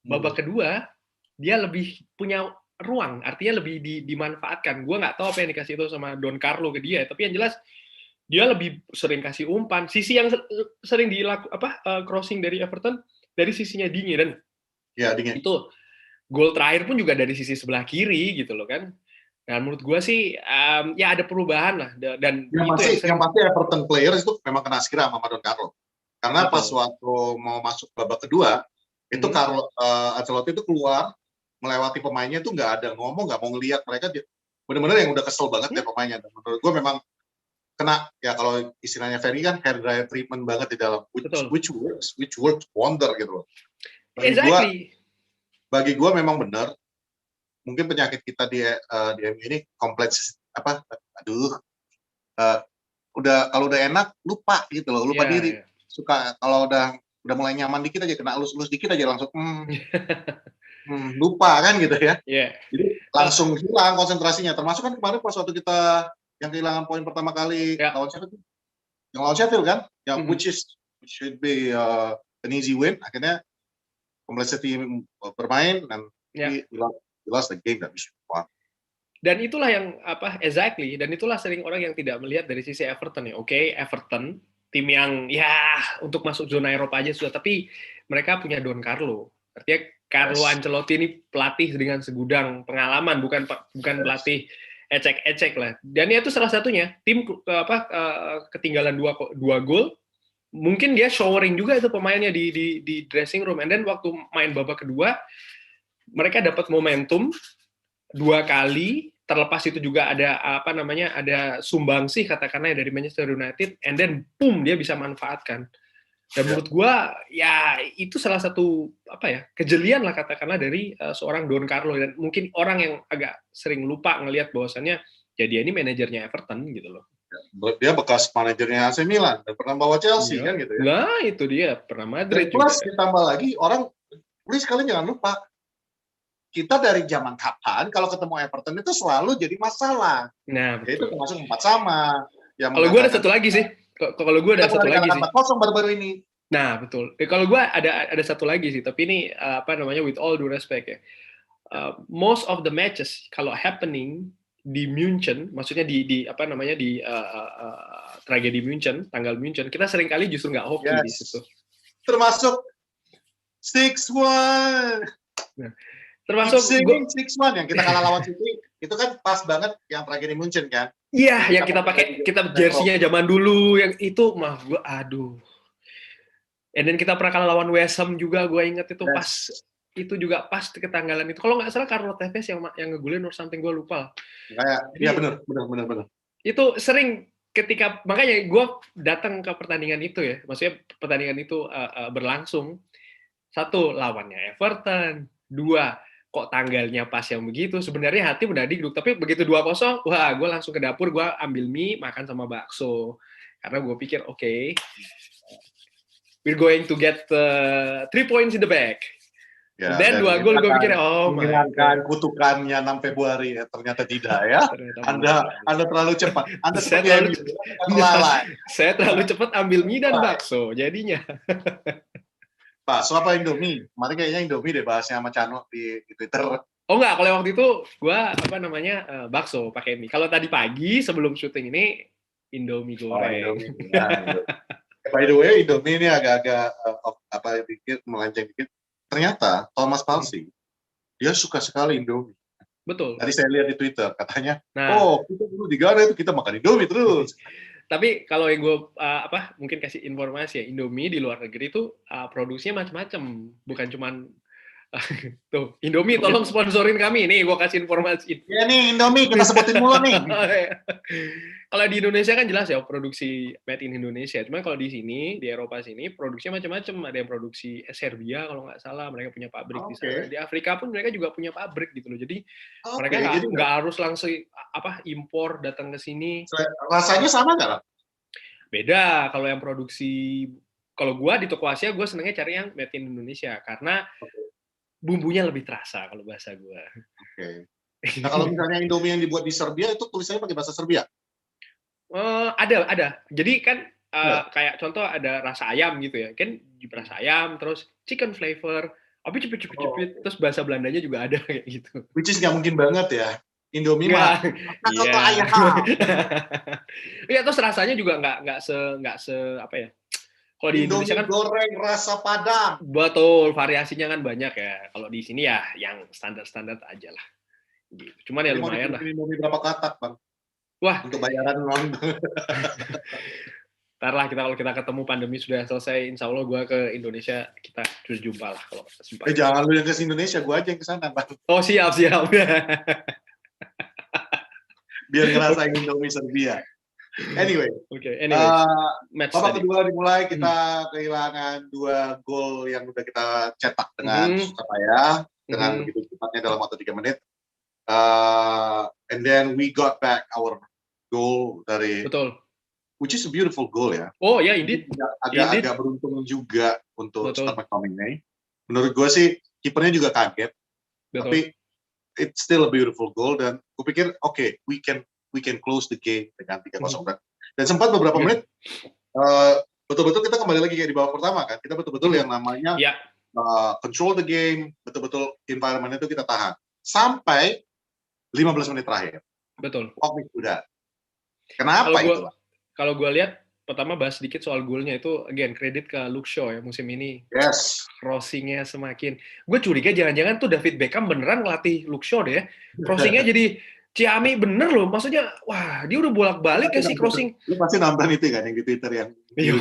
babak kedua dia lebih punya ruang, artinya lebih dimanfaatkan. Gua nggak tahu apa yang dikasih itu sama Don Carlo ke dia, tapi yang jelas dia lebih sering kasih umpan. Sisi yang sering crossing dari Everton dari sisinya Digne, dan
Digne.
Itu gol terakhir pun juga dari sisi sebelah kiri gitu loh kan. Nah, menurut gue sih ya ada perubahan lah, dan
yang pasti Everton players itu memang kena siram sama Don Carlo, karena pas waktu mau masuk babak kedua Itu Carlo Ancelotti itu keluar melewati pemainnya tuh nggak ada ngomong, nggak mau ngelihat mereka, bener-bener yang udah kesel banget ya pemainnya. Dan menurut gue memang kena ya, kalau istilahnya Ferry kan hair dryer treatment banget di dalam, which works wonder gitu loh. Bagi gue memang benar, mungkin penyakit kita di MU ini kompleks udah kalau udah enak lupa gitu loh, lupa diri. Suka kalau udah mulai nyaman dikit aja, kena elus dikit aja langsung lupa kan gitu ya. Jadi langsung hilang konsentrasinya. Termasuk kan kemarin pas waktu kita yang kehilangan poin pertama kali lawan Sheffield, yang lawan Sheffield kan, yang which should be an easy win. Akhirnya complexity bermain dan we lost the game that we should won.
Dan itulah yang dan itulah sering orang yang tidak melihat dari sisi Everton ya. Oke, Everton tim yang ya untuk masuk zona Eropa aja sudah, tapi mereka punya Don Carlo. Artinya Carlo Ancelotti ini pelatih dengan segudang pengalaman, bukan pelatih ecek-ecek lah. Dan itu salah satunya tim ketinggalan 2 gol. Mungkin dia showering juga itu pemainnya di dressing room. And then waktu main babak kedua, mereka dapat momentum 2 kali. Terlepas itu juga ada ada sumbangsih katakanlah dari Manchester United, and then boom dia bisa manfaatkan. Dan menurut gua ya itu salah satu kejelian lah katakanlah dari seorang Don Carlo, dan mungkin orang yang agak sering lupa ngelihat bahwasannya ya dia ini manajernya Everton gitu loh.
Dia bekas manajernya AC Milan dan pernah bawa Chelsea kan gitu ya.
Nah, itu dia pernah Madrid
dan plus juga. Ditambah lagi orang, please kalian jangan lupa, kita dari zaman kapan kalau ketemu Everton itu selalu jadi masalah.
Nah,
itu termasuk 4 sama.
Kalau gue ada satu lagi sih. Kalau gue ada satu lagi sih.
4-0 baru-baru ini.
Nah, betul. Kalau gue ada satu lagi sih, tapi ini with all due respect ya. Most of the matches kalau happening di München, maksudnya di tragedi München, tanggal München, kita seringkali justru nggak hoki di situ.
Termasuk 6-1.
Nah, termasuk
6-1 yang kita kalah lawan City, itu kan pas banget yang tragedi München kan.
Iya, yang kita pakai jersey-nya zaman dulu, yang itu mah gue aduh. And then kita pernah kalah lawan West Ham juga, gue inget itu pas itu juga pas ketanggalan itu. Kalau nggak salah Carlo Tevez yang ngegulin or something, gue lupa.
Iya benar.
Itu sering ketika, makanya gue datang ke pertandingan itu ya, maksudnya pertandingan itu berlangsung. 1, lawannya Everton. 2, kok tanggalnya pas yang begitu. Sebenarnya hati udah dikduk, tapi begitu 2-0, wah gue langsung ke dapur, gue ambil mie, makan sama bakso. Karena gue pikir, oke, we're going to get 3 points in the bag. Ya, dan 2 gol, gue pikir, oh my God.
Kutukannya 6 Februari, ternyata tidak ya. Anda terlalu cepat.
Saya terlalu cepat ambil mie dan bakso, jadinya.
Bakso apa Indomie? Kemarin kayaknya Indomie deh bahasnya sama Cano di Twitter.
Oh enggak, kalau waktu itu gue bakso pakai mie. Kalau tadi pagi sebelum syuting ini Indomie goreng.
By the way, Indomie ini agak-agak dikit melenceng dikit. Ternyata Thomas Palsy dia suka sekali Indomie.
Betul.
Tadi saya lihat di Twitter katanya, kita dulu di Ghana itu kita makan Indomie terus.
Tapi kalau yang gue mungkin kasih informasi ya, Indomie di luar negeri itu produksinya macam-macam, bukan cuman tuh Indomie tolong sponsorin kami nih, gue kasih informasi.
Ya nih Indomie kita sebutin mulu nih.
Kalau di Indonesia kan jelas ya produksi made in Indonesia, cuma kalau di sini di Eropa sini produksinya macam-macam, ada yang produksi Serbia kalau nggak salah, mereka punya pabrik di sana. Di Afrika pun mereka juga punya pabrik gitu loh, jadi mereka nggak harus langsung impor datang ke sini.
Rasanya sama nggak?
Beda. Kalau yang produksi, kalau gue di toko Asia gue senengnya cari yang made in Indonesia karena bumbunya lebih terasa kalau bahasa gue.
Nah kalau misalnya Indomie yang dibuat di Serbia itu tulisannya pakai bahasa Serbia?
Ada. Jadi kan kayak contoh ada rasa ayam gitu ya, kan rasa ayam, terus chicken flavor, tapi cepet, terus bahasa Belandanya juga ada kayak gitu.
Which is nggak mungkin banget ya. Indomie mah soto ayam.
Iya, terus rasanya juga nggak se apa ya? Kalau di Indonesia kan
goreng rasa Padang.
Betul, variasinya kan banyak ya. Kalau di sini ya yang standar-standar aja lah. Gitu. Cuman ya lumayan lah.
Indomie berapa katak, Bang?
Wah,
untuk bayaran non.
Ntar lah kalau kita ketemu pandemi sudah selesai, insya Allah gue ke Indonesia, kita jumpa lah kalau sempat.
Jangan lu yang ke Indonesia, gue aja yang ke sana, Bang.
Oh, siap.
Biar ngerasain Indomie Serbia. Anyway, babak kedua dimulai, kita kehilangan 2 gol yang udah kita cetak dengan susah payah, dengan begitu cepatnya dalam waktu 3 menit. And then we got back our goal dari...
Betul.
Which is a beautiful goal ya.
Oh ya, indeed.
Agak beruntung juga untuk Scott McTominay. Menurut gue sih, kipernya juga kaget. Betul. Tapi it's still a beautiful goal dan gue pikir we can close the game dengan 3-0. Dan sempat beberapa menit betul-betul kita kembali lagi kayak di babak pertama kan. Kita betul-betul yang namanya control the game, betul-betul environment itu kita tahan. Sampai 15 menit terakhir.
Betul.
Udah. Kenapa itu?
Kalau gue lihat, pertama bahas sedikit soal golnya itu, again, kredit ke Luke Shaw ya musim ini.
Yes.
Crossing-nya semakin... Gue curiga jangan-jangan tuh David Beckham beneran ngelatih Luke Shaw deh ya. Crossing-nya jadi ciamik bener loh. Maksudnya, wah, dia udah bolak-balik kasih crossing.
Lu pasti nonton itu kan, yang di Twitter yang...
Iya.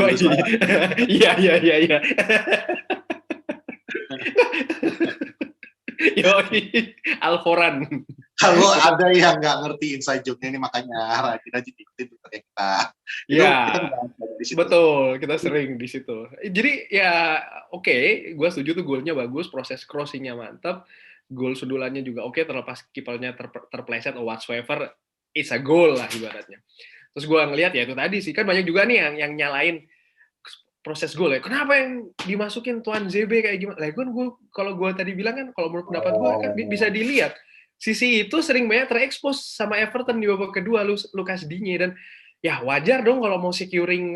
Yoi, Alforan.
Kalau ada yang nggak ngerti inside joke-nya ini, makanya kita ikutin kayak kita.
Iya, betul. Kita sering di situ. Jadi ya gue setuju tuh golnya bagus, proses crossing-nya mantap, gol sundulannya juga terlepas kipernya terpleset or whatsoever, it's a goal lah ibaratnya. Terus gue ngelihat ya itu tadi sih, kan banyak juga nih yang nyalain proses gol ya. Kenapa yang dimasukin Tuan ZB kayak gimana? Lah kalau gue tadi bilang kan, kalau menurut pendapat gue kan bisa dilihat. Sisi itu sering banyak terekspos sama Everton di babak kedua, Lucas Digne, dan ya wajar dong kalau mau securing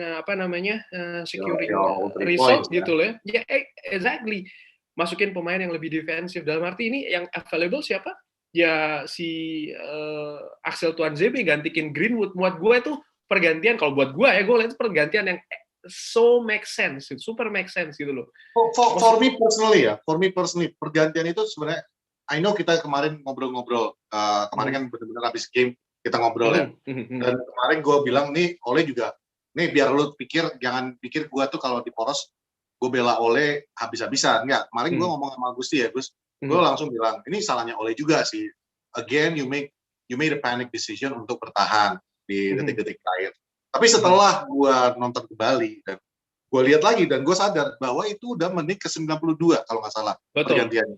result gitu loh ya. Exactly. Masukin pemain yang lebih defensif. Dalam arti ini yang available siapa? Ya si Axel Tuan ZB gantikin Greenwood. Buat gue itu pergantian, kalau buat gue ya, gue lihat pergantian yang so make sense, super make sense gitu loh.
For me personally, pergantian itu sebenarnya, I know kita kemarin ngobrol-ngobrol, kemarin kan benar-benar habis game kita ngobrol ya. Dan kemarin gue bilang nih, Ole juga, nih biar lu pikir, jangan pikir gue tuh kalau di poros gue bela Ole habis-habisan, enggak. Kemarin gue ngomong sama Gusti ya, Gus, gue langsung bilang, ini salahnya Ole juga sih. Again, you made a panic decision untuk bertahan di detik-detik terakhir. Tapi setelah gue nonton kembali dan gue lihat lagi dan gue sadar bahwa itu udah menit ke 92 kalau nggak salah pergantiannya.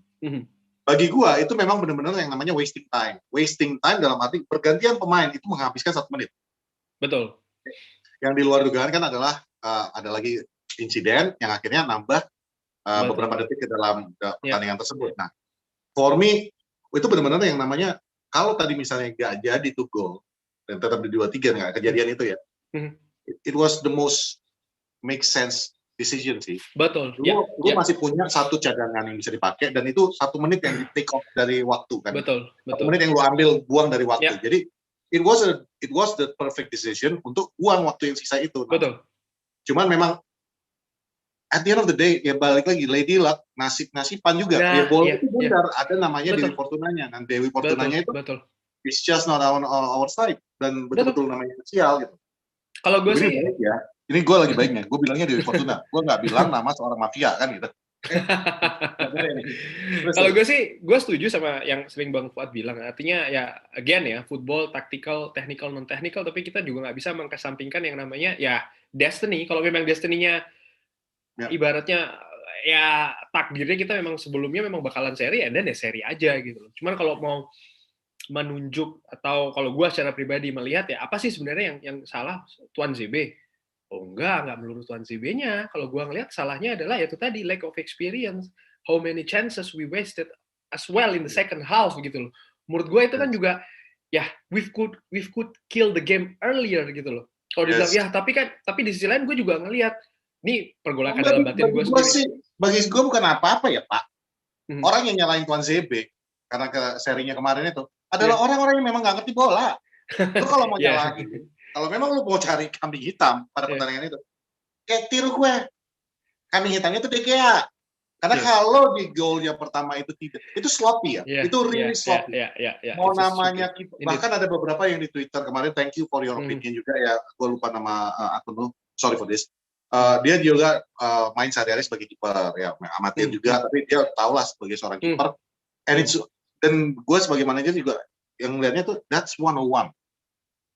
Bagi gue itu memang benar-benar yang namanya wasting time. Wasting time dalam arti pergantian pemain itu menghabiskan 1 menit.
Betul.
Yang di luar dugaan kan adalah ada lagi insiden yang akhirnya nambah beberapa detik ke dalam pertandingan tersebut. Nah, for me itu benar-benar yang namanya kalau tadi misalnya nggak jadi tuh gol dan tetap di 2-3 nggak kejadian itu ya. It was the most make sense decision sih.
Betul.
Lu masih punya 1 cadangan yang bisa dipakai dan itu 1 menit yang di take off dari waktu kan.
Betul.
1 menit yang lu ambil buang dari waktu. Jadi it was the perfect decision untuk buang waktu yang sisa itu.
Betul.
Cuman memang at the end of the day ya balik lagi Lady Luck nasiban juga. Ya bola itu benar ada namanya Dewi Fortunanya dan Dewi Fortunanya itu it's just not on our side dan betul-betul namanya spesial gitu.
Kalau gue sih
ya. Ini gue lagi baiknya, gue bilangnya Dewi Fortuna. Gue nggak bilang nama seorang mafia kan gitu.
Kalau gue sih, gue setuju sama yang sering Bang Fuad bilang. Artinya ya, again ya, football, tactical, technical, non-technical, tapi kita juga nggak bisa mengkesampingkan yang namanya ya destiny. Kalau memang destiny-nya ibaratnya ya takdirnya kita memang sebelumnya memang bakalan seri, dan ya seri aja gitu loh. Cuman kalau mau menunjuk atau kalau gue secara pribadi melihat ya apa sih sebenarnya yang salah Tuan ZB? Oh enggak melulu Tuan ZB-nya. Kalau gue ngelihat salahnya adalah ya itu tadi lack of experience. How many chances we wasted as well in the second half gitu loh. Menurut gue itu kan juga ya we could kill the game earlier gitu loh. Kalau dibilang ya tapi di sisi lain gue juga ngelihat nih pergolakan dalam batin gue sendiri.
Bagi gue bukan apa-apa ya Pak. Orang yang nyalain Tuan ZB karena ke serinya kemarin itu adalah orang-orang yang memang nggak ngerti bola. Lu kalau mau nyalahin, kalau memang lu mau cari kambing hitam pada pertandingan itu, kayak tiru gue. Kambing hitamnya itu De Gea. Karena kalau di golnya pertama itu tidak, itu sloppy ya. Itu really sloppy. Mau namanya, bahkan ada beberapa yang di Twitter kemarin, thank you for your opinion juga ya. Gue lupa nama akun lu. sorry for this. Dia juga main sehari-hari sebagai kiper, ya amatir juga, tapi dia tahulah sebagai seorang kiper. Dan gue sebagai manajer juga yang melihatnya tuh that's 101.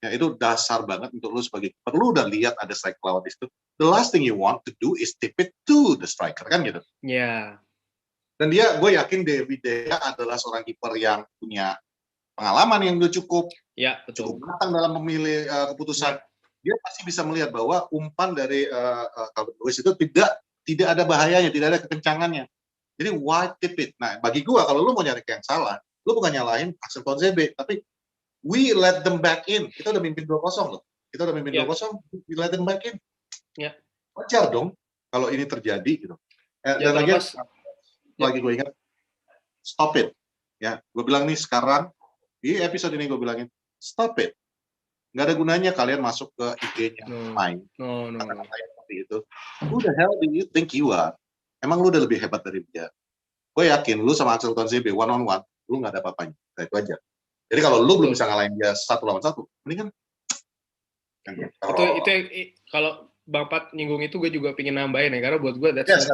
Ya itu dasar banget untuk lu sebagai kiper. Lu udah lihat ada strike lawan itu. The last thing you want to do is tip it to the striker, kan gitu.
Iya.
Dan gue yakin David De Gea adalah seorang kiper yang punya pengalaman yang udah cukup matang dalam memilih keputusan. Dia pasti bisa melihat bahwa umpan dari Calvert Lewin itu tidak ada bahayanya, tidak ada kekencangannya. Jadi why tip it? Nah, bagi gua kalau lu mau nyari yang salah, lu bukan nyalahin Axel Tuanzebe, tapi we let them back in. Kita udah mimpin 2-0 loh. Kita udah mimpin 2-0, we let them back in. Wajar dong kalau ini terjadi gitu. Dan lagi gue ingat, stop it. Ya, gue bilang nih sekarang di episode ini gue bilangin stop it. Nggak ada gunanya kalian masuk ke IG-nya main. Kata-kata seperti itu. Who the hell do you think you are? Emang lu udah lebih hebat dari dia? Gue yakin lu sama Axel Tuanzebe one on one, lu nggak ada apa-apanya. Nah, itu aja. Jadi kalau lu belum bisa ngalahin dia 1 lawan 1, mendingan.
Itu kalau Bang Pat nyinggung itu gue juga pengen nambahin ya, karena buat gue that's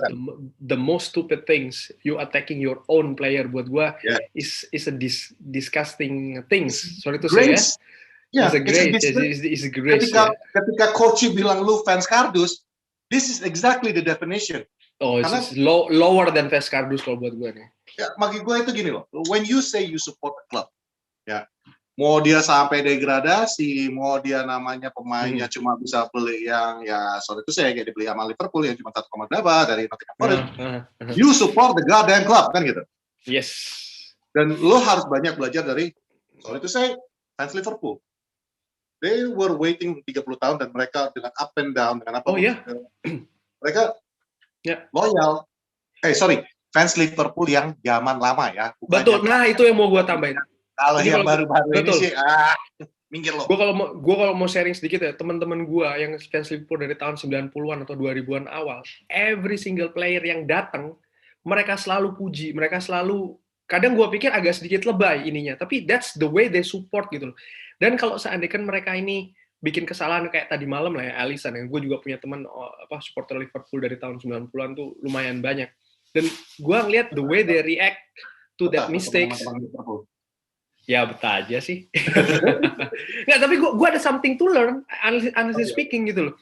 the most stupid things. You attacking your own player buat gue is a disgusting things. Sorry to say ya.
Yeah,
it's a grace.
Ketika coach bilang lu fans kardus, this is exactly the definition.
It's lower than fans kardus kalau buat gue nih.
Ya, bagi gue itu gini loh. When you say you support a club, ya, mau dia sampai degradasi, mau dia namanya pemainnya cuma bisa beli yang sorry itu saya kayak dibeli sama Liverpool yang cuma 1,8 dari Nottingham Forest. You support the goddamn club kan gitu.
Yes.
Dan lo harus banyak belajar dari sorry itu saya fans Liverpool. They were waiting 30 tahun dan mereka dengan up and down dengan apa? Mereka loyal. Fans Liverpool yang zaman lama ya.
Betul. Nah itu yang mau gue tambahin.
Kalau yang baru-baru ini sih, minggir loh.
Gue kalau mau sharing sedikit ya, teman-teman gue yang fans Liverpool dari tahun 90-an atau 2000-an awal, every single player yang datang, mereka selalu puji, mereka selalu. Kadang gue pikir agak sedikit lebay ininya, tapi that's the way they support gitu loh. Dan kalau seandainya mereka ini bikin kesalahan kayak tadi malam lah ya, Alisson, yang gue juga punya teman supporter Liverpool dari tahun 90-an tuh lumayan banyak. Dan gue ngeliat the way they react to that mistakes. Ya betul aja sih. Nggak, tapi gue ada something to learn, honestly speaking gitu loh.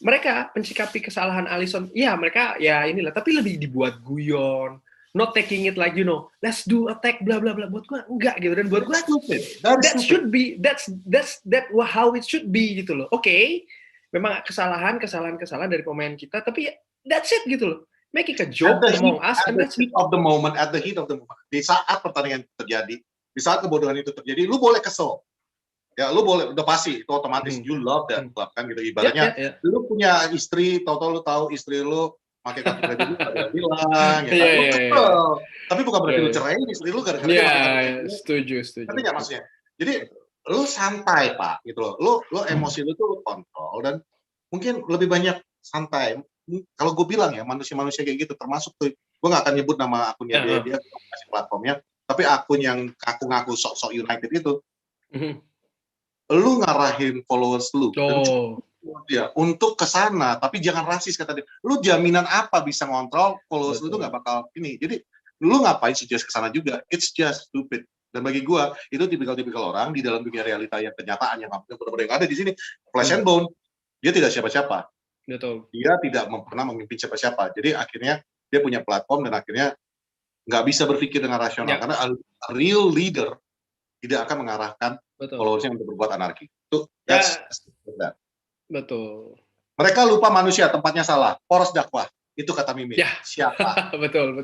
Mereka mencikapi kesalahan Alisson, mereka inilah, tapi lebih dibuat guyon. Not taking it like let's do attack bla bla bla. Buat gue enggak gitu, dan buat gue that should be that's how it should be gitu loh. Oke, memang kesalahan dari pemain kita, tapi that's it gitu loh. Making a joke among us
at the heat of the moment. Di saat pertandingan terjadi, di saat kebodohan itu terjadi, lu boleh kesel. Ya, lu boleh, udah pasti itu otomatis you love that club kan gitu. Ibaratnya lu punya istri, tahu-tahu lu tahu istri lu pakai kartu kredit lu ada bilang ya kan, lu kesel. Tapi bukan berarti lu cerai istri lu gara-gara dia pakai kartu kredit.
Setuju.
Tapi nggak maksudnya. Jadi lu santai Pak gitu loh. Lu emosi lu tuh lu kontrol dan mungkin lebih banyak santai. Kalau gue bilang ya manusia-manusia kayak gitu termasuk tuh, gue nggak akan nyebut nama akunnya dia kasih platformnya, tapi akun yang ngaku-ngaku sok-sok United itu, lu ngarahin followers lu untuk ke sana, tapi jangan rasis kata dia. Lu jaminan apa bisa ngontrol followers lu tuh nggak bakal ini. Jadi lu ngapain suggest ke sana juga? It's just stupid. Dan bagi gue itu tipikal orang di dalam dunia realita yang kenyataan yang benar-benar yang ada di sini, flesh and bone, dia tidak siapa-siapa.
Betul.
Dia tidak pernah memimpin siapa-siapa. Jadi akhirnya dia punya platform dan akhirnya nggak bisa berpikir dengan rasional karena a real leader tidak akan mengarahkan followersnya untuk berbuat anarki. Itu
betul.
Mereka lupa manusia, tempatnya salah. Poros dakwah. Itu kata Mimin. Siapa?
betul.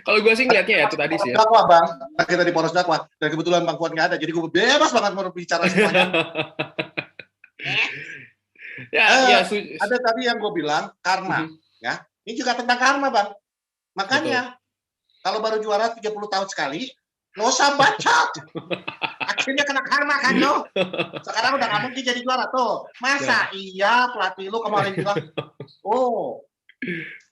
Kalau gue sih ngeliatnya itu tadi sih.
Dakwah Bang. Kita di poros dakwah dan kebetulan Bang Fuad nggak ada, jadi gue bebas banget mau bicara semuanya. Ada tadi yang gue bilang karma, ya. Ini juga tentang karma, Bang. Makanya kalau baru juara 30 tahun sekali, nggak usah bacot. Akhirnya kena karma kan lo. Sekarang udah nggak mungkin jadi juara tuh. Masa iya pelatih lu kemarin bilang,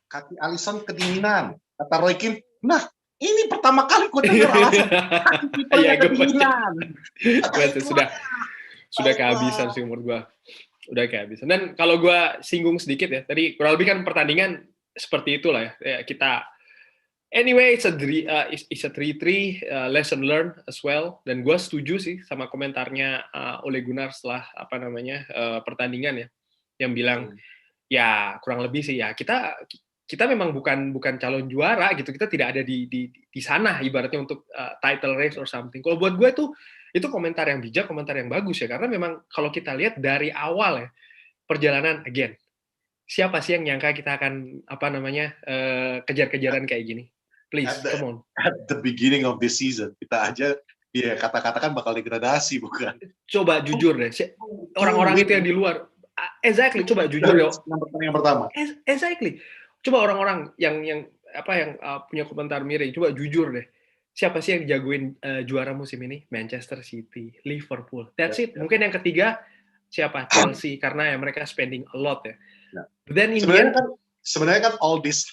kaki Alisson kedinginan. Kata Roy Keane, nah ini pertama kali gue dengar alasan kaki kipernya kedinginan.
Sudah kehabisan sih umur gue. Udah kehabisan. Dan kalau gue singgung sedikit ya, tadi kurang lebih kan pertandingan seperti itulah ya. Kita anyway, it's a 3-3 lesson learned as well. Dan gue setuju sih sama komentarnya Ole Gunnar setelah pertandingan ya, yang bilang ya kurang lebih sih ya kita memang bukan calon juara gitu. Kita tidak ada di sana ibaratnya untuk title race or something. Kalau buat gue itu komentar yang bijak, komentar yang bagus ya, karena memang kalau kita lihat dari awal ya perjalanan again, siapa sih yang nyangka kita akan kejar-kejaran kayak gini? Please, come on.
At the beginning of this season, kita aja ya kata-katakan bakal degradasi, bukan?
Coba jujur deh, orang-orang itu yang di luar, exactly, coba jujur deh.
Yang pertama.
Exactly. Coba orang-orang yang punya komentar miring, coba jujur deh. Siapa sih yang jagoin juara musim ini? Manchester City, Liverpool. That's it. Mungkin yang ketiga siapa? Chelsea, karena ya mereka spending a lot ya. Then in
sebenarnya kan all this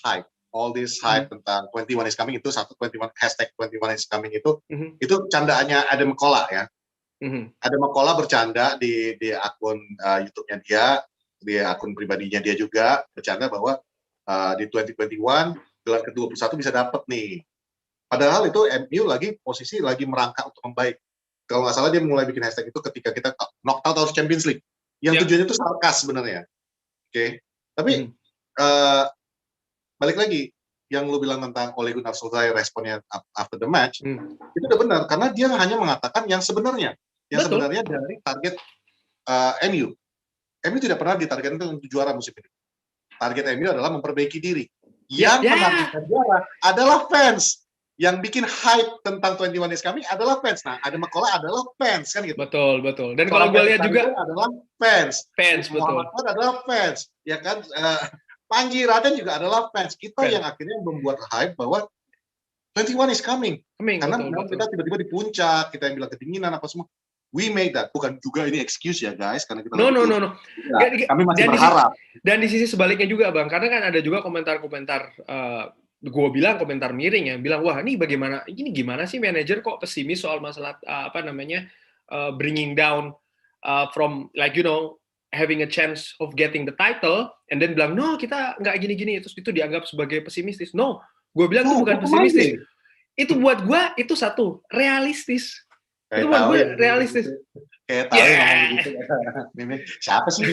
hype tentang 21 is coming itu hashtag 21 is coming itu candaannya Adam McCullough ya. Adam McCullough bercanda di akun YouTube-nya dia, di akun pribadinya dia juga bercanda bahwa di 2021 gelar ke-21 bisa dapat nih. Padahal itu MU posisi lagi merangkak untuk membaik. Kalau nggak salah dia mulai bikin hashtag itu ketika kita knocked out of Champions League. Yang tujuannya itu sarkas sebenarnya. Oke. Tapi balik lagi yang lu bilang tentang Ole Gunnar Solskjaer responnya after the match, itu udah benar karena dia hanya mengatakan yang sebenarnya. Yang sebenarnya dari target MU. MU tidak pernah ditargetkan untuk juara musim ini. Target MU adalah memperbaiki diri. Yang menargetkan juara adalah fans. Yang bikin hype tentang 21 is coming adalah fans. Nah, Adam McCullough adalah fans kan gitu.
Betul. Dan kalau gue lihat juga
adalah fans.
Betul.
Muhammad adalah fans, ya kan? Panji Raden juga adalah fans. Kita yang akhirnya membuat hype bahwa 21 is coming. Karena betul. Kita tiba-tiba di puncak, kita yang bilang kedinginan apa semua. We made that. Bukan juga ini excuse ya guys, karena kita
No.
Kami masih berharap.
Dan di sisi sebaliknya juga Bang, karena kan ada juga komentar-komentar gue bilang komentar miring yang bilang wah ini gimana sih manajer kok pesimis soal masalah bringing down from having a chance of getting the title and then bilang no kita nggak gini-gini, terus itu dianggap sebagai pesimistis. No, gue bilang itu bukan pesimistis. Itu buat gue itu satu realistis. Itu buat gue realistis.
Kayak tahu gitu. Siapa sih?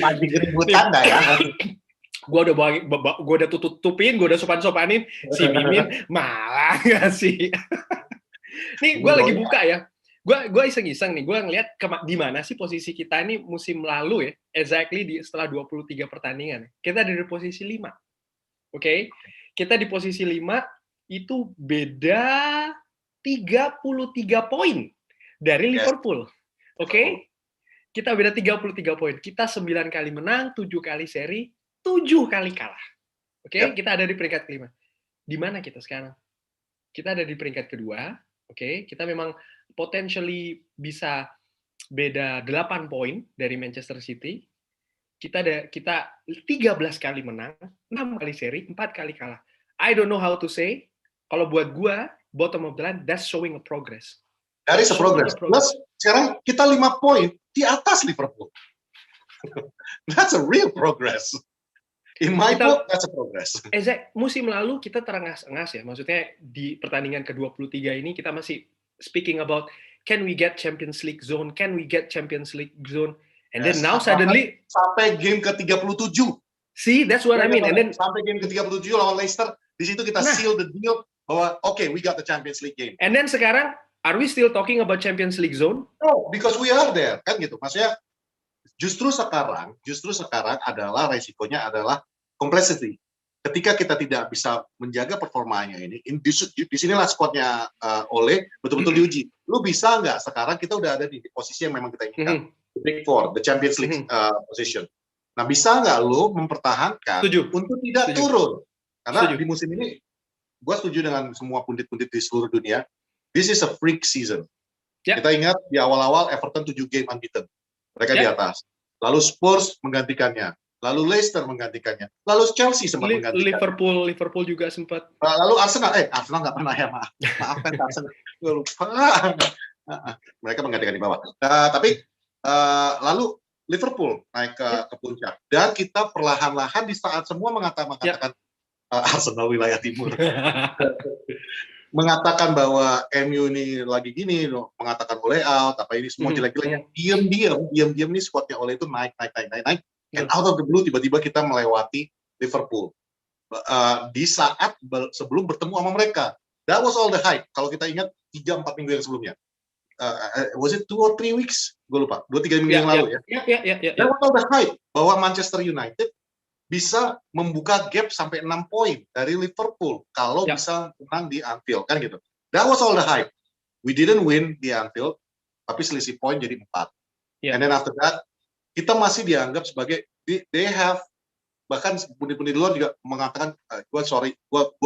Masih keributan dah ya.
Gue udah tutupin, gue udah sopan-sopanin, si Mimin malah nggak sih. Nih gue lagi buka ya, gue iseng-iseng nih, gue ngeliat di mana sih posisi kita ini musim lalu ya, exactly setelah 23 pertandingan. Kita ada di posisi 5, oke? Kita di posisi 5 itu beda 33 poin dari Liverpool, oke? Kita beda 33 poin. Kita 9 kali menang, 7 kali seri, 7 kali kalah. Oke, kita ada di peringkat kelima. Di mana kita sekarang? Kita ada di peringkat kedua. Oke, kita memang potentially bisa beda 8 poin dari Manchester City. Kita 13 kali menang, 6 kali seri, 4 kali kalah. I don't know how to say. Kalau buat gua, bottom of the line, that's showing a progress.
That is a progress. Plus, sekarang kita 5 poin di atas Liverpool. That's a real progress. In my book, that's a progress.
Musim lalu kita terengas-engas ya. Maksudnya di pertandingan ke-23 ini kita masih speaking about can we get Champions League zone? Can we get Champions League zone? And then now suddenly
sampai game ke-37.
See, that's what I mean. And then
sampai game ke-37 lawan Leicester, di situ kita seal the deal bahwa we got the Champions League game.
And then sekarang are we still talking about Champions League zone?
No, because we are there, kan gitu. Maksudnya justru sekarang adalah resikonya adalah complexity. Ketika kita tidak bisa menjaga performanya ini, di sinilah squadnya Ole betul-betul diuji. Lu bisa nggak sekarang kita udah ada di posisi yang memang kita inginkan, the Big Four, the Champions League position. Nah, bisa nggak lu mempertahankan untuk tidak turun? Karena di musim ini, gue setuju dengan semua pundit-pundit di seluruh dunia. This is a freak season. Kita ingat di awal-awal Everton 7 game unbeaten. Mereka di atas. Lalu Spurs menggantikannya. lalu Leicester menggantikannya, lalu Chelsea sempat menggantikan.
Liverpool juga sempat.
Lalu Arsenal nggak pernah ya, maaf kan Arsenal, gue lupa. Mereka menggantikan di bawah. Tapi lalu Liverpool naik ke puncak, dan kita perlahan-lahan di saat semua mengatakan Arsenal wilayah timur, mengatakan bahwa MU ini lagi gini, mengatakan Ole out, apa ini semua jelek-jeleknya, diam-diam nih squadnya Ole itu naik, and out of the blue tiba-tiba kita melewati Liverpool di saat sebelum bertemu sama mereka. That was all the hype. Kalau kita ingat 3-4 minggu yang sebelumnya. Was it 2 or 3 weeks? Gue lupa. 2-3 minggu yang lalu ya. That was all the hype bahwa Manchester United bisa membuka gap sampai 6 poin dari Liverpool kalau bisa menang di Anfield kan gitu. That was all the hype. We didn't win di Anfield, tapi selisih poin jadi 4. And then after that, kita masih dianggap sebagai they have, bahkan pundi-pundi di luar juga mengatakan gue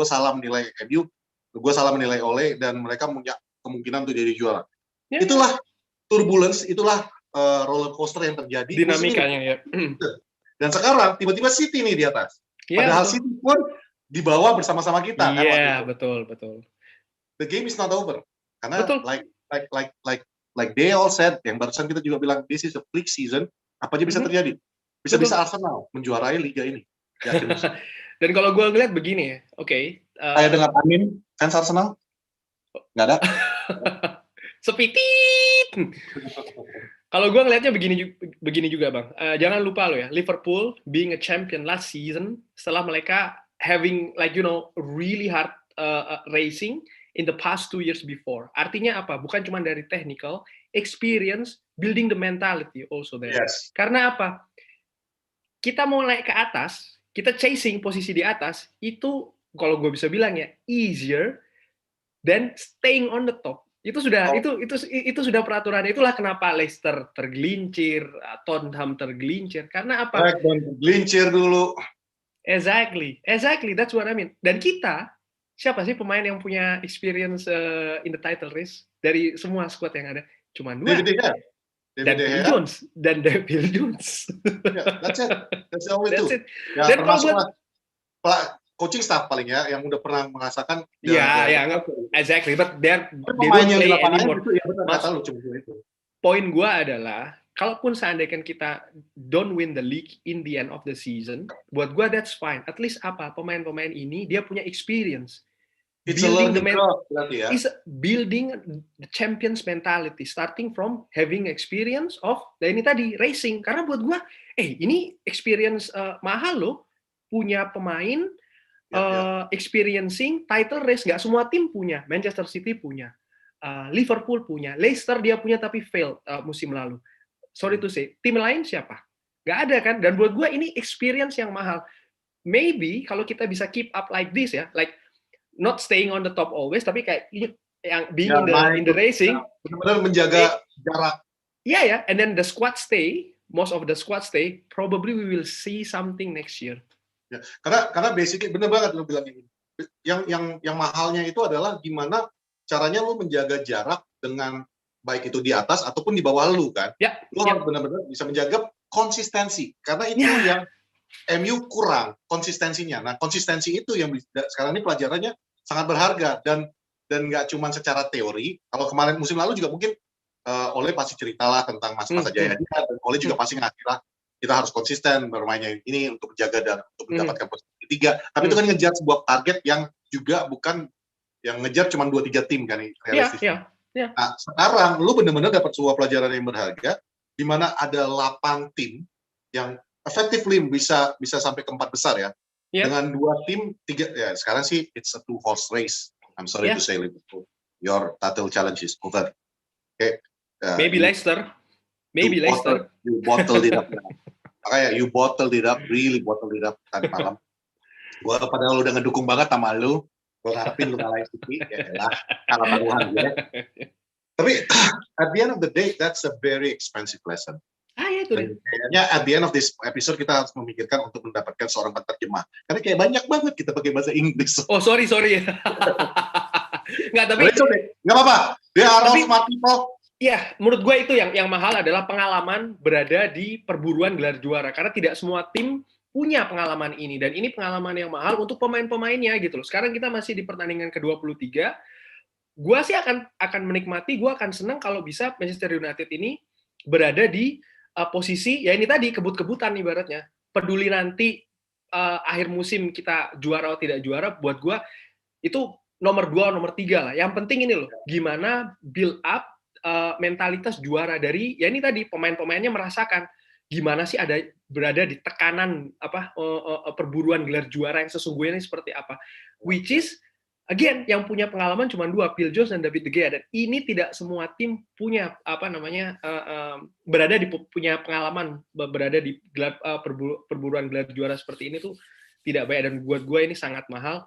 salah menilai MU, gue salah menilai Ole, dan mereka punya kemungkinan untuk jadi juara. Itulah turbulence, itulah roller coaster yang terjadi.
Dinamikanya ya.
Dan sekarang tiba-tiba City nih di atas. Padahal City pun di bawah bersama-sama kita.
Iya, betul.
The game is not over. Karena like they all said, yang barusan kita juga bilang, this is a freak season, apa aja bisa terjadi. Bisa Arsenal menjuarai liga ini.
Dan kalau gue ngeliat begini ya,
kayak dengan Amin, fans Arsenal? Nggak ada?
Sepitit. Kalau gue ngelihatnya begini juga Bang. Jangan lupa lo ya, Liverpool being a champion last season, setelah mereka having really hard racing in the past 2 years before. Artinya apa? Bukan cuma dari technical, experience, building the mentality also there.
Yes.
Karena apa? Kita mau naik ke atas, kita chasing posisi di atas, itu kalau gue bisa bilang ya, easier than staying on the top. Itu sudah itu sudah peraturannya. Itulah kenapa Leicester tergelincir, Tottenham tergelincir. Karena apa?
Tergelincir dulu.
Exactly. That's what I mean. Dan kita, siapa sih pemain yang punya experience in the title race dari semua squad yang ada? Cuma 2. David Jones.
That's it. That's the only 2. Ya,
dan
termasuk coaching staff paling ya, yang udah pernah merasakan.
Exactly. But they
don't play anymore.
Poin gue adalah, kalaupun seandainya kita don't win the league in the end of the season, buat gue that's fine. At least pemain-pemain ini dia punya experience.
It's
building the champions mentality, starting from having experience of ini tadi racing. Karena buat gue, ini experience mahal loh, punya pemain experiencing title race. Nggak semua tim punya. Manchester City punya, Liverpool punya, Leicester dia punya tapi failed musim lalu. Sorry to say, tim lain siapa? Nggak ada kan? Dan buat gue ini experience yang mahal. Maybe kalau kita bisa keep up like this ya, like not staying on the top always, tapi kayak yang being in the racing,
benar-benar menjaga jarak.
Yeah, and then the squad stay, most of the squad stay, probably we will see something next year.
Ya, karena basically benar banget lo bilang ini. Yang mahalnya itu adalah gimana caranya lo menjaga jarak dengan baik itu di atas ataupun di bawah lo kan. Lo harus benar-benar bisa menjaga konsistensi, karena itu yang MU kurang konsistensinya. Nah, konsistensi itu yang sekarang ini pelajarannya sangat berharga, dan nggak cuma secara teori. Kalau kemarin musim lalu juga mungkin Ole pasti ceritalah tentang masa-masa jaya dia, dan Ole juga pasti ngasihlah kita harus konsisten bermainnya ini untuk menjaga dan untuk mendapatkan posisi ketiga. Tapi itu kan ngejar sebuah target yang juga bukan yang ngejar cuma 2-3 tim kan realistisnya. Nah, sekarang lu benar-benar dapat sebuah pelajaran yang berharga, di mana ada 8 tim yang effectively bisa sampai ke 4 besar ya. Dengan 2 tim, 3 ya. Sekarang sih it's a 2-horse race. I'm sorry to say, Liverpool, your title challenge is over.
Maybe Leicester.
You bottled it up. Makanya you bottled it up, really bottled it up tadi malam. Gue padahal udah ngedukung banget sama lu, gue ngarepin lu ngalahin City, ya lah, kalah taruhan ya. Tapi at the end of the day, that's a very expensive lesson.
Itu deh.
Kayaknya at the end of this episode kita harus memikirkan untuk mendapatkan seorang penerjemah. Karena kayak banyak banget kita pakai bahasa Inggris.
Oh, sorry. Nggak, tapi...
Nggak apa-apa. They are all smart people.
Iya, menurut gue itu yang mahal adalah pengalaman berada di perburuan gelar juara, karena tidak semua tim punya pengalaman ini, dan ini pengalaman yang mahal untuk pemain-pemainnya gitu loh. Sekarang kita masih di pertandingan ke-23, gue sih akan menikmati, gue akan senang kalau bisa Manchester United ini berada di posisi, ya ini tadi, kebut-kebutan ibaratnya. Peduli nanti akhir musim kita juara atau tidak juara, buat gue itu nomor 2, nomor 3 lah. Yang penting ini loh, gimana build up mentalitas juara dari, ya ini tadi, pemain-pemainnya merasakan gimana sih berada di tekanan perburuan gelar juara yang sesungguhnya seperti apa. Which is, again, yang punya pengalaman cuma 2, Phil Jones dan David De Gea, dan ini tidak semua tim punya punya pengalaman berada di perburuan gelar juara seperti ini tuh tidak baik, dan buat gue ini sangat mahal.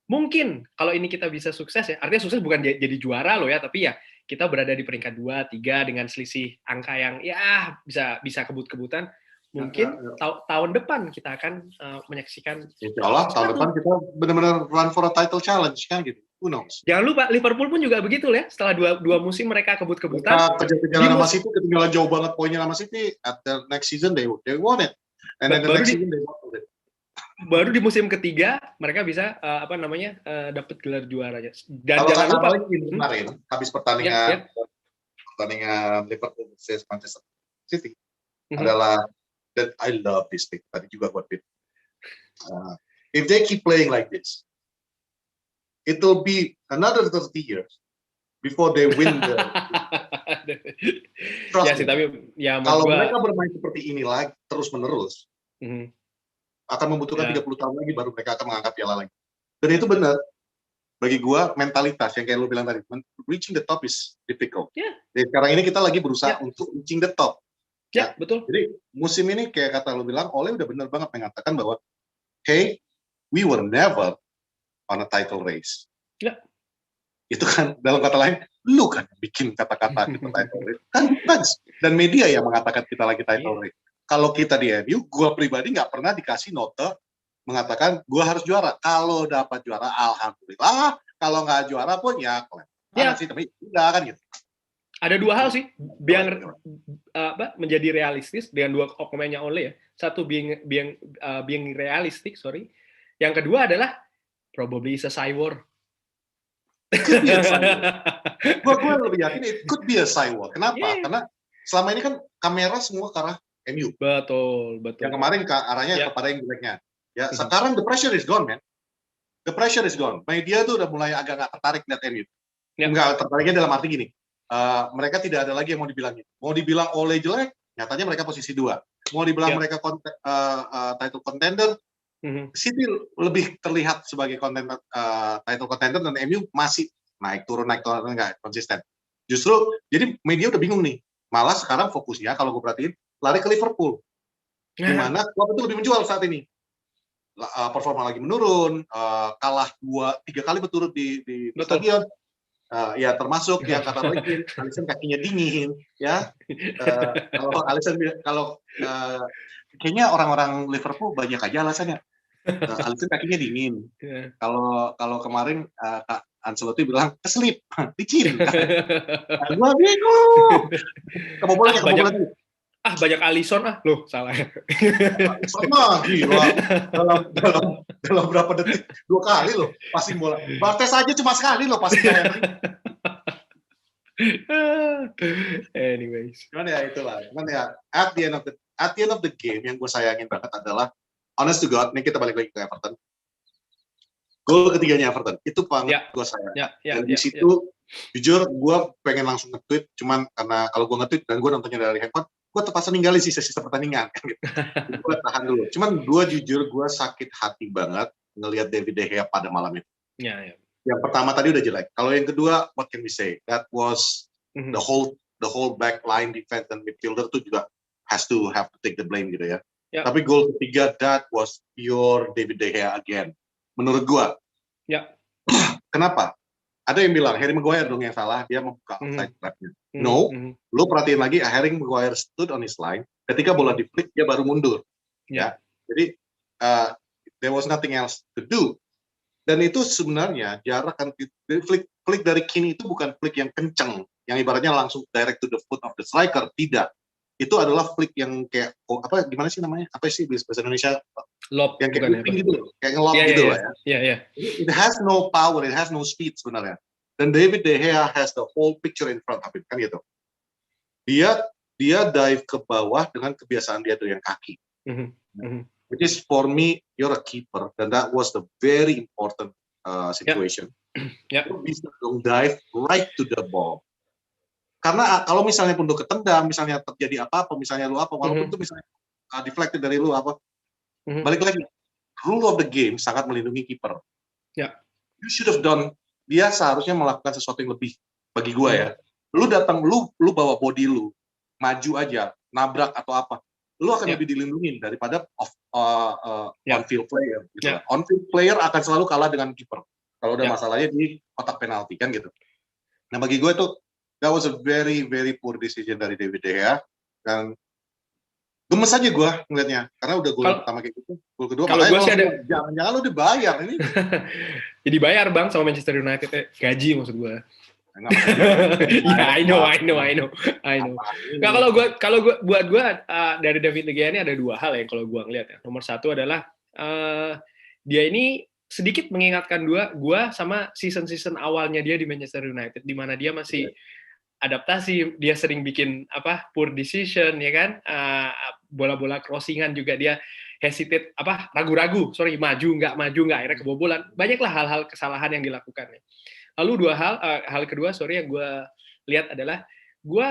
Mungkin kalau ini kita bisa sukses ya, artinya sukses bukan jadi juara loh ya, tapi ya kita berada di peringkat 2, 3 dengan selisih angka yang ya bisa kebut-kebutan. Mungkin tahun depan kita akan menyaksikan.
Insya Allah tahun depan kita benar-benar run for a title challenge kan gitu. Who knows?
Jangan lupa Liverpool pun juga begitu ya. Setelah dua musim mereka kebut-kebutan.
Kejar-kejaran sama City, ketinggalan jauh banget poinnya sama City. At the next season they won it. And then the next season they won it.
Baru di musim ketiga mereka bisa dapat gelar juaranya. Dan
kalau jangan lupa kemarin habis pertandingan Liverpool versus Manchester City adalah that I love this thing. Tadi juga buat Pit. If they keep playing like this, it will be another 30 years before they win the.
Ya sih, tapi ya
kalau mereka bermain seperti ini lagi terus menerus. Akan membutuhkan 30 tahun lagi baru mereka akan mengangkat piala lagi. Dan itu benar. Bagi gua mentalitas yang kayak lu bilang tadi, reaching the top is difficult. Jadi sekarang ini kita lagi berusaha untuk reaching the top.
Ya, betul.
Jadi musim ini kayak kata lu bilang, Ole udah benar banget mengatakan bahwa hey, we were never on a title race.
Ya.
Itu kan dalam kata lain, lu kan bikin kata-kata kita title race. Kan dan media yang mengatakan kita lagi title race. Kalau kita di MU, gue pribadi nggak pernah dikasih note mengatakan gue harus juara. Kalau dapat juara, alhamdulillah. Kalau nggak juara pun ya keren. Sih, tapi udah kan gitu.
Ada 2 hal sih, biar menjadi realistis dengan 2 komennya Ole ya. Satu being realistic, sorry. Yang kedua adalah probably is a cywar.
Gue lebih yakin it could be a cywar. Kenapa? Karena selama ini kan kamera semua ke arah MU.
Betul.
Yang kemarin arahnya kepada yang jeleknya. Ya, sekarang the pressure is gone, man. The pressure is gone. Media tuh udah mulai agak nggak tertarik lihat MU. Nggak tertariknya dalam arti gini. Mereka tidak ada lagi yang mau dibilangin. Mau dibilang Ole jelek, nyatanya mereka posisi 2. Mau dibilang mereka title contender, City lebih terlihat sebagai title contender, dan MU masih naik turun nggak konsisten. Justru jadi media udah bingung nih. Malah sekarang fokusnya kalau gue perhatiin lari ke Liverpool, di mana klub itu lebih menjual saat ini. Performa lagi menurun, kalah 2-3 kali berturut di stadion. Ya termasuk yang kata Roy, Alisson kakinya dingin, ya. Kalau Alisson kayaknya orang-orang Liverpool banyak aja alasannya. Alisson kakinya dingin. Kalau kemarin Kak Ancelotti bilang keselip, licin. Gua bingung. Kebobolan.
Banyak Alisson loh, salah.
Alisson mah gila. Dalam berapa detik 2 kali loh passing bola. Bartes aja cuma sekali loh passing Henry.
Anyways.
Cuman ya itulah. Cuman ya at the end of the game yang gue sayangin banget adalah, honest to God, nih kita balik lagi ke Everton. Gol ketiganya Everton itu banget gue sayang. Dan di situ jujur gue pengen langsung nge-tweet, cuman karena kalau gue nge-tweet dan gue nontonnya dari handphone, gue terpaksa ninggalin sisa pertandingan. Gue tahan dulu. Cuman gue jujur gue sakit hati banget ngelihat David De Gea pada malam itu. Yang pertama tadi udah jelek. Kalau yang kedua, what can we say? That was the whole back line defense dan midfielder tuh juga have to take the blame gitu ya. Tapi gol ketiga, that was pure David De Gea again. Menurut gue. Kenapa? Ada yang bilang Harry Maguire dong yang salah, dia membuka offside trap-nya. No, lu perhatiin lagi, Harry Maguire stood on his line, ketika bola di flick dia baru mundur. Ya. Jadi there was nothing else to do. Dan itu sebenarnya jarak kan flick flick dari Keane itu bukan flick yang kenceng, yang ibaratnya langsung direct to the foot of the striker, tidak. Itu adalah flick yang kayak gimana sih namanya? Apa sih bahasa Indonesia?
Lob,
yang kayak looping gitu loh, kayak nge-lob gitu loh ya.
Iya.
It has no power, it has no speed sebenarnya. Dan David De Gea has the whole picture in front of him, kan gitu. Dia dive ke bawah dengan kebiasaan dia dengan kaki. Which is for me, you're a keeper, dan that was the very important situation. Lu bisa dong dive right to the ball. Karena kalau misalnya pun lu ketendang, misalnya terjadi apa-apa, misalnya lu apa, walaupun itu misalnya deflected dari lu apa, balik lagi, rule of the game sangat melindungi kiper. You should have done, dia seharusnya melakukan sesuatu yang lebih bagi gue ya. Lu datang, lu bawa body lu, maju aja, nabrak atau apa, lu akan lebih dilindungi daripada on-field player. Gitu. On-field player akan selalu kalah dengan kiper kalau udah masalahnya di kotak penalti kan gitu. Nah bagi gue tuh, that was a very very poor decision dari David De Gea, dan gemes aja gue ngeliatnya, karena udah gol pertama kayak gitu, gol kedua
kalau gue sih ada,
jangan-jangan lu dibayar ini.
Jadi bayar bang sama Manchester United, gaji maksud gue. Ya, I know. Nah, kalau gue buat gue dari David De Gea ini ada dua hal ya kalau gue ngeliat ya. Nomor satu adalah dia ini sedikit mengingatkan gue sama season awalnya dia di Manchester United, di mana dia masih adaptasi, dia sering bikin poor decision ya kan, bola-bola crossingan juga dia hesitate, ragu-ragu, maju nggak, akhirnya kebobolan, banyaklah hal-hal kesalahan yang dilakukan. Lalu hal kedua yang gue lihat adalah gue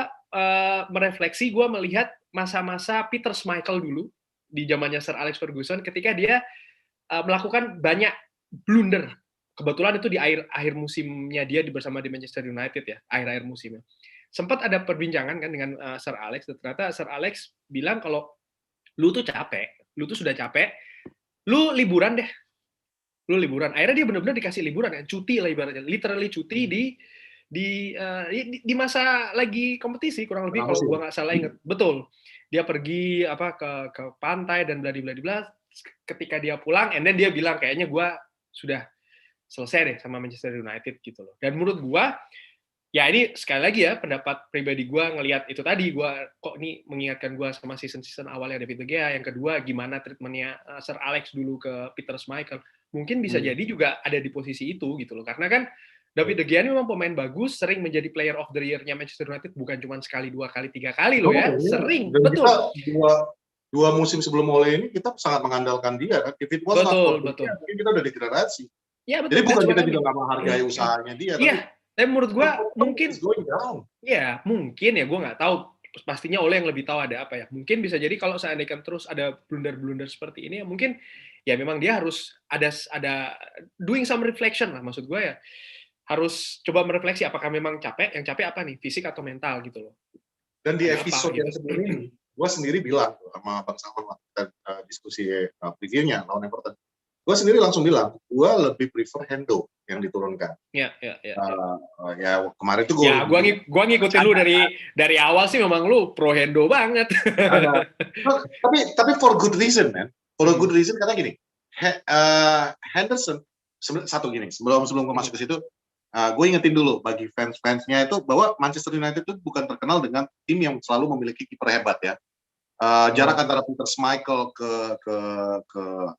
merefleksi, gue melihat masa-masa Peter Schmeichel dulu di zamannya Sir Alex Ferguson ketika dia melakukan banyak blunder. Kebetulan itu di akhir musimnya dia bersama di Manchester United ya, akhir musimnya. Sempat ada perbincangan kan dengan Sir Alex, ternyata Sir Alex bilang kalau lu tuh sudah capek, lu liburan deh. Akhirnya dia benar-benar dikasih liburan kan, cuti lah ibaratnya, literally cuti di masa lagi kompetisi kurang lebih kalau gua nggak salah ingat. Betul. Dia pergi ke pantai dan bla. Ketika dia pulang, and then dia bilang kayaknya gua sudah selesai deh sama Manchester United gitu loh. Dan menurut gua, ya ini sekali lagi ya pendapat pribadi gua ngelihat itu tadi, gua kok ini mengingatkan gua sama season awalnya David De Gea. Yang kedua, gimana treatmentnya Sir Alex dulu ke Peter Schmeichel. Mungkin bisa jadi juga ada di posisi itu gitu loh. Karena kan David De Gea ini memang pemain bagus, sering menjadi player of the year-nya Manchester United bukan cuma sekali, 2 kali, 3 kali loh ya. Sering, dan betul.
Dua musim sebelum mulai ini kita sangat mengandalkan dia kan. If it was
betul.
Mungkin kita udah degradasi.
Ya, betul.
Jadi bukan kita juga nggak menghargai usahanya dia.
Iya, tapi menurut gue mungkin ya gue nggak tahu, pastinya Ole yang lebih tahu ada apa ya. Mungkin bisa jadi kalau seandainya terus ada blunder seperti ini, ya mungkin ya memang dia harus ada doing some reflection lah, maksud gue ya. Harus coba merefleksi apakah memang capek, yang capek apa nih, fisik atau mental gitu loh.
Dan di episode yang sebelum ini, gue sendiri bilang sama Bang Salman dan diskusi previewnya lawan Everton, gue sendiri langsung bilang, gue lebih prefer Hendo yang diturunkan.
Ya,
kemarin tuh gue.
Ya, gue ngikutin lu dari awal sih, memang lu pro Hendo banget.
Tapi for good reason, man. For a good reason, karena gini, Henderson satu gini, sebelum gue masuk ke situ, gue ingetin dulu bagi fans-fansnya itu bahwa Manchester United itu bukan terkenal dengan tim yang selalu memiliki kiper hebat ya. Jarak antara Peter Schmeichel ke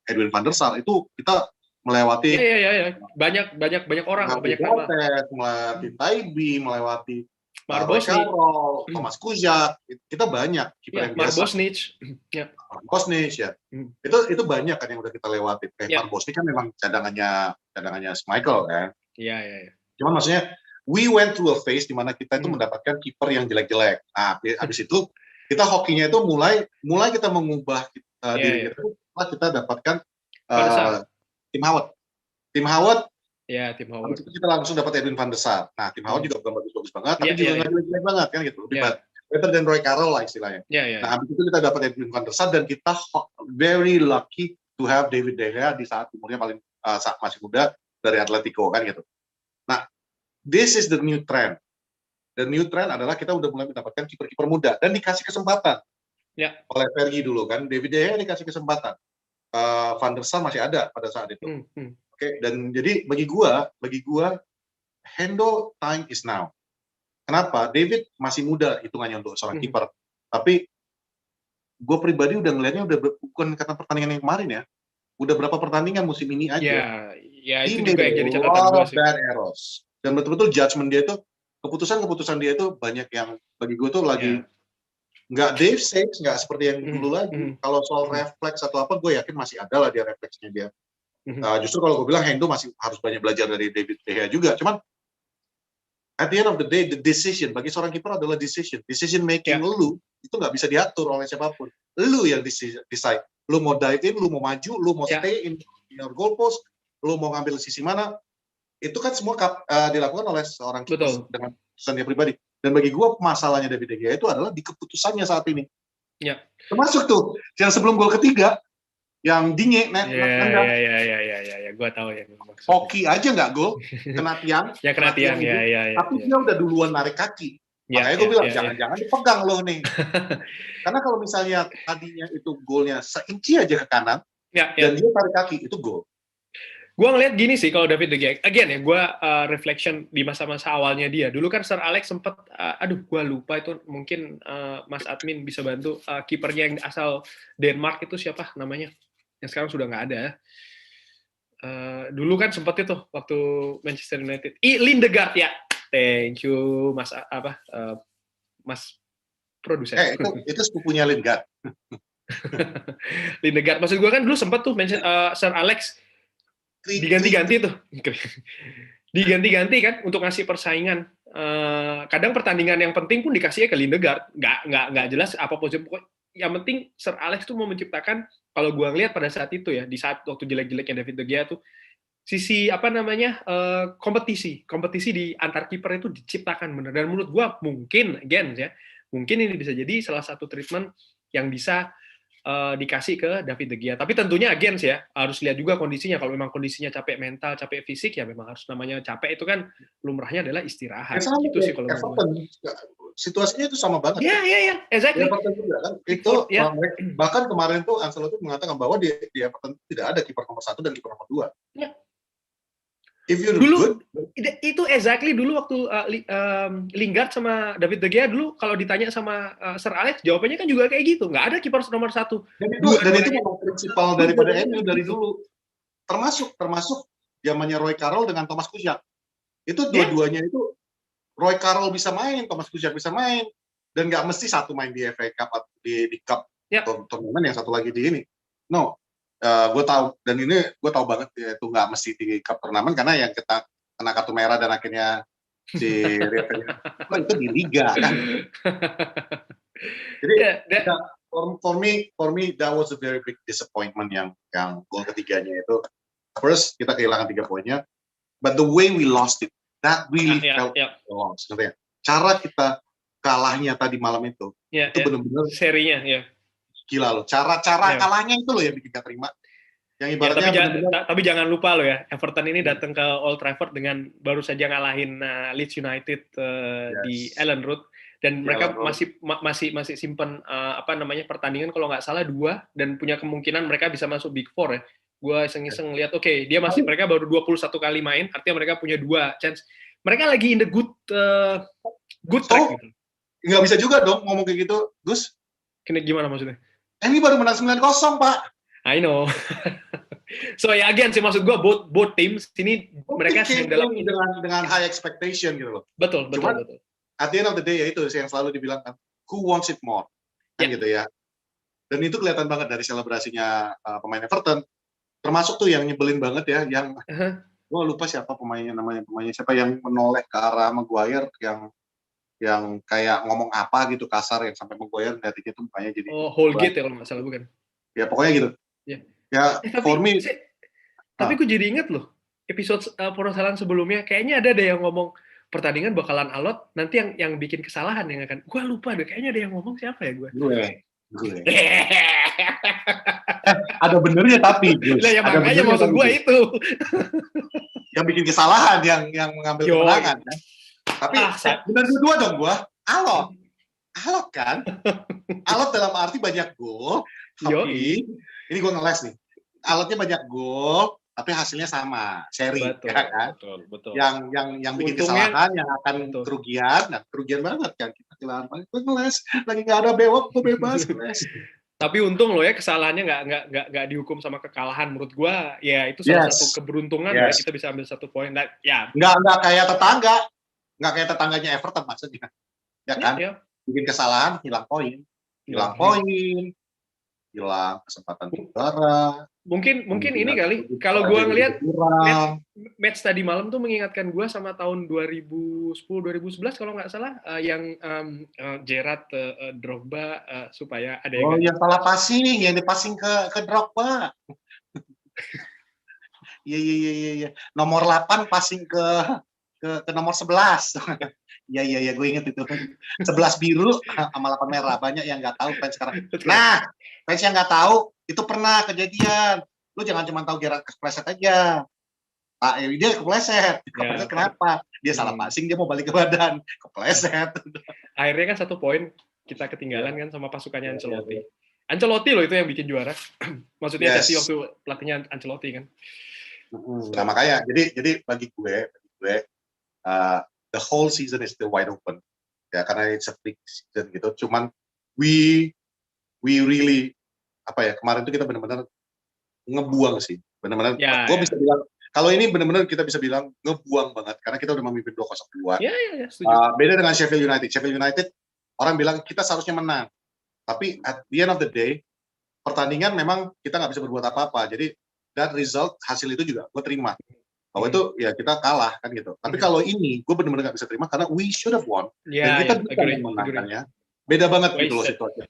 Edwin van der Sar itu kita melewati
banyak orang, banyak nama,
melewati Taibi, melewati
Marbosnich,
Thomas Kuzak, kita banyak kiper yang biasa. Marbosnich ya. Itu banyak kan yang udah kita lewati. Marbosnich kan memang cadangannya Schmeichel kan.
Iya.
Cuman maksudnya we went through a phase di mana kita itu mendapatkan kiper yang jelek-jelek. Nah, habis itu kita hokinya itu mulai kita mengubah diri kita setelah kita dapatkan Tim Howard.
Ya, Tim Howard.
Habis itu kita langsung dapat Edwin van der Sar. Nah, Tim Howard juga bukan bagus banget, tapi juga nggak jelek banget kan gitu. Better than Roy Carroll lah istilahnya. Nah, habis itu kita dapat Edwin van der Sar dan kita very lucky to have David De Gea di saat umurnya paling saat masih muda dari Atletico kan gitu. Nah, this is the new trend. The new trend adalah kita udah mulai mendapatkan kiper-kiper muda dan dikasih kesempatan. Oleh Fergie dulu kan, David De Gea dikasih kesempatan. Van der Sar masih ada pada saat itu. Oke, dan jadi bagi gua Hendo time is now. Kenapa? David masih muda hitungannya untuk seorang kiper. Tapi gue pribadi udah ngelihatnya bukan karena pertandingan yang kemarin ya. Udah berapa pertandingan musim ini aja.
Ya itu juga yang jadi catatan gue sih.
Bad errors. Dan betul-betul judgement dia itu, keputusan dia itu banyak yang bagi gue tuh lagi nggak Dave saves, nggak seperti yang dulu lagi. Kalau soal refleks atau apa, gue yakin masih ada lah dia refleksnya dia. Justru kalau gue bilang Hendo masih harus banyak belajar dari David De Gea juga. Cuman at the end of the day, the decision bagi seorang kiper adalah decision making lu itu nggak bisa diatur oleh siapapun. Lu yang decide. Lu mau dive in, lu mau maju, lu mau stay in your goal post, lu mau ngambil sisi mana, itu kan semua dilakukan oleh seorang kiper dengan keputusan dia pribadi. Dan bagi gue masalahnya David De Gea itu adalah di keputusannya saat ini. Termasuk tuh yang sebelum gol ketiga, yang Digne nendang.
Gue tahu ya.
Hoki aja nggak gol, kena tiang.
Kena tiang,
Tapi dia udah duluan narik kaki. Makanya gue bilang, jangan-jangan dipegang loh nih. Karena kalau misalnya tadinya itu golnya seinci aja ke kanan, dan dia tarik kaki, itu gol.
Gue ngeliat gini sih kalau David De Gea, again ya, gue reflection di masa-masa awalnya dia. Dulu kan Sir Alex sempat, gue lupa itu, mungkin Mas Admin bisa bantu, kipernya yang asal Denmark itu siapa namanya? Yang sekarang sudah nggak ada. Dulu kan sempat itu, waktu Manchester United. Lindegaard ya. Thank you, Mas Mas produser.
Itu sepupunya Lingard.
Lindegaard, maksud gue kan dulu sempat tuh Sir Alex diganti-ganti tuh, diganti-ganti kan untuk ngasih persaingan. Kadang pertandingan yang penting pun dikasihnya ke Lindegaard, nggak jelas apa posisi. Yang penting Sir Alex tuh mau menciptakan, kalau gue ngeliat pada saat itu ya, di saat waktu jelek-jeleknya David De Gea tuh, sisi kompetisi di antar kiper itu diciptakan bener. Dan menurut gue mungkin ini bisa jadi salah satu treatment yang bisa dikasih ke David De Gea. Tapi tentunya ya harus lihat juga kondisinya. Kalau memang kondisinya capek mental, capek fisik, ya memang harus, namanya capek itu kan lumrahnya adalah istirahat. Gitu sih kalau
situasinya itu sama banget.
Iya, exactly.
Juga, kan? Itu bahkan kemarin tuh Ancelotti mengatakan bahwa di Everton tidak ada kiper nomor 1 dan kiper nomor 2.
Dulu itu exactly dulu waktu Lingard sama David De Gea dulu kalau ditanya sama Sir Alex jawabannya kan juga kayak gitu, nggak ada kiper nomor 1.
Dan itu memang prinsipal daripada MU dari dulu, termasuk zamannya Roy Carroll dengan Thomas Tuchel. Itu dua-duanya itu Roy Carroll bisa main, Thomas Tuchel bisa main, dan nggak mesti satu main di FA Cup atau di Cup turnamen, yang satu lagi di ini. No. Gue tahu, dan ini gue tahu banget ya, itu nggak mesti di cup turnamen, karena yang kita kena kartu merah dan akhirnya si itu di liga kan. Jadi for me that was a very big disappointment yang gol ketiganya itu. First kita kehilangan 3 poinnya, but the way we lost it, that really felt lost. Cara kita kalahnya tadi malam itu benar-benar
serinya
gila loh. Cara kalahnya itu loh yang bikin gak terima. Yang ibaratnya
tapi jangan lupa loh ya, Everton ini datang ke Old Trafford dengan baru saja ngalahin Leeds United di Ellen Road, dan mereka masih simpen pertandingan kalau nggak salah 2, dan punya kemungkinan mereka bisa masuk Big Four ya. Gue iseng-iseng lihat, mereka baru 21 kali main, artinya mereka punya 2 chance. Mereka lagi in the good track gitu.
Nggak bisa juga dong ngomong kayak gitu, Gus.
Gimana maksudnya?
Ini baru menang 9-0, Pak.
I know. So again sih, maksud gue both teams ini mereka
dalam dengan high expectation gitu loh.
Betul.
At the end of the day ya itu yang selalu dibilang kan, who wants it more? Kan gitu ya. Dan itu kelihatan banget dari selebrasinya pemain Everton. Termasuk tuh yang nyebelin banget ya, yang gue lupa siapa pemainnya siapa yang menoleh ke arah Maguire, yang kayak ngomong apa gitu kasar, yang sampai Maguire ngeliatinnya tuh mukanya jadi
Holgate ya kalau nggak salah, bukan?
Ya pokoknya gitu. For me.
Tapi gue jadi inget loh, episode permasalahan sebelumnya kayaknya ada yang ngomong pertandingan bakalan alot, nanti yang bikin kesalahan yang akan, gue lupa deh, kayaknya ada yang ngomong siapa ya gue.
Ada benernya tapi.
Ya makanya maksud gue itu.
Yang bikin kesalahan, yang mengambil kemenangan kan. Tapi benar dua dong gue, alot kan, alot dalam arti banyak gol, tapi ini gue ngeles nih, alotnya banyak gol, tapi hasilnya sama, seri,
Betul,
ya kan?
betul.
Yang bikin kesalahan, yang akan kerugian, kerugian banget kan kita kehilangan banget. Gue ngeles, lagi nggak ada bewok, gue bebas ngeles.
Tapi untung loh ya kesalahannya nggak dihukum sama kekalahan. Menurut gue ya itu salah satu keberuntungan ya kita bisa ambil 1 poin. Nah, ya
nggak kayak tetangga, nggak kayak tetangganya Everton maksudnya, ya kan? Bikin kesalahan hilang poin, hilang kesempatan juara.
Mungkin ini kali kalau gue ngelihat match tadi malam tuh mengingatkan gue sama tahun 2010-2011 kalau nggak salah yang Gerrard Drogba supaya ada
yang salah passing, yang dipassing ke Drogba. Iya. Nomor 8 passing ke nomor 11. Iya, gue inget itu. 11 biru sama 8 merah. Banyak yang nggak tahu fans sekarang. Nah, fans yang nggak tahu itu pernah kejadian. Lu jangan cuma tahu Gerrard kepleset aja. Dia kepleset. Kepleset kenapa? Dia salah passing, dia mau balik ke badan. Kepleset.
Akhirnya kan 1 poin kita ketinggalan kan sama pasukannya Ancelotti. Ancelotti loh itu yang bikin juara. Maksudnya Chelsea waktu pelatihnya Ancelotti kan.
Nah makanya, jadi bagi gue the whole season is still wide open. Ya karena it's a big season gitu. Cuman we really kemarin tuh kita benar-benar ngebuang sih. Benar-benar gue bisa bilang kalau ini benar-benar kita bisa bilang ngebuang banget karena kita udah memimpin 2-0 duluan.
Iya,
beda dengan Sheffield United. Sheffield United orang bilang kita seharusnya menang. Tapi at the end of the day pertandingan memang kita nggak bisa berbuat apa-apa. Jadi that result hasil itu juga gue terima bahwa itu ya kita kalah kan gitu. Tapi kalau ini gue benar-benar nggak bisa terima karena we should have won dan kita bisa memenangkannya. Beda banget gitu loh situasinya.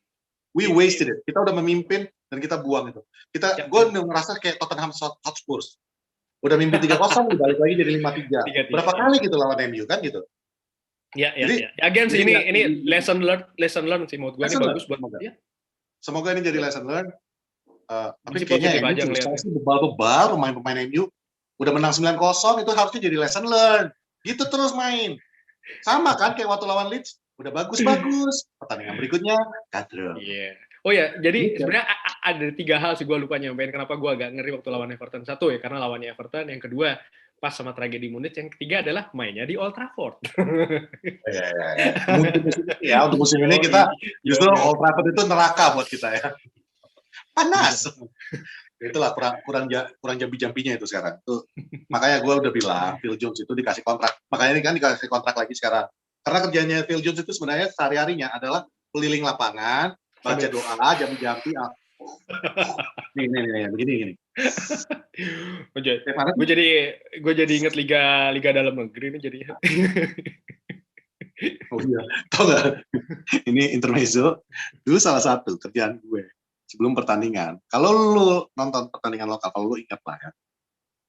We wasted it. Kita udah memimpin dan kita buang itu. Gue ngerasa kayak Tottenham Hotspur. Udah mimpin 3-0 balik lagi jadi 5-3. Berapa kali gitu lawan MU kan gitu.
Ya. Again sih ini lesson learn sih menurut gue ini bagus buat
semoga ini jadi lesson learn. Tapi kayaknya bebal-bebal pemain-pemain MU udah menang 9-0 itu harusnya jadi lesson learn. Gitu terus main. Sama kan kayak waktu lawan Leeds, udah bagus-bagus. Pertandingan berikutnya kadro.
Iya. Oh ya, jadi sebenarnya ada 3 hal sih gue lupa nyampein kenapa gue agak ngeri waktu lawan Everton. 1 ya karena lawannya Everton, yang kedua pas sama tragedi Munich, yang ketiga adalah mainnya di Old Trafford.
Ya, untuk musim ini kita justru Old Trafford itu neraka buat kita ya. Panas. Itulah kurang jambi-jambinya itu sekarang. Itu makanya gue udah bilang Phil Jones itu dikasih kontrak. Makanya ini kan dikasih kontrak lagi sekarang. Karena kerjanya Phil Jones itu sebenarnya sehari-harinya adalah keliling lapangan, baca doa, jambi-jambi. Nih, begini.
Gue jadi inget liga dalam negeri ini jadi.
Oh iya, tau nggak? Ini intermezzo. Dulu salah satu kerjaan gue sebelum pertandingan. Kalau lu nonton pertandingan lokal, kalau lu ingat lah ya.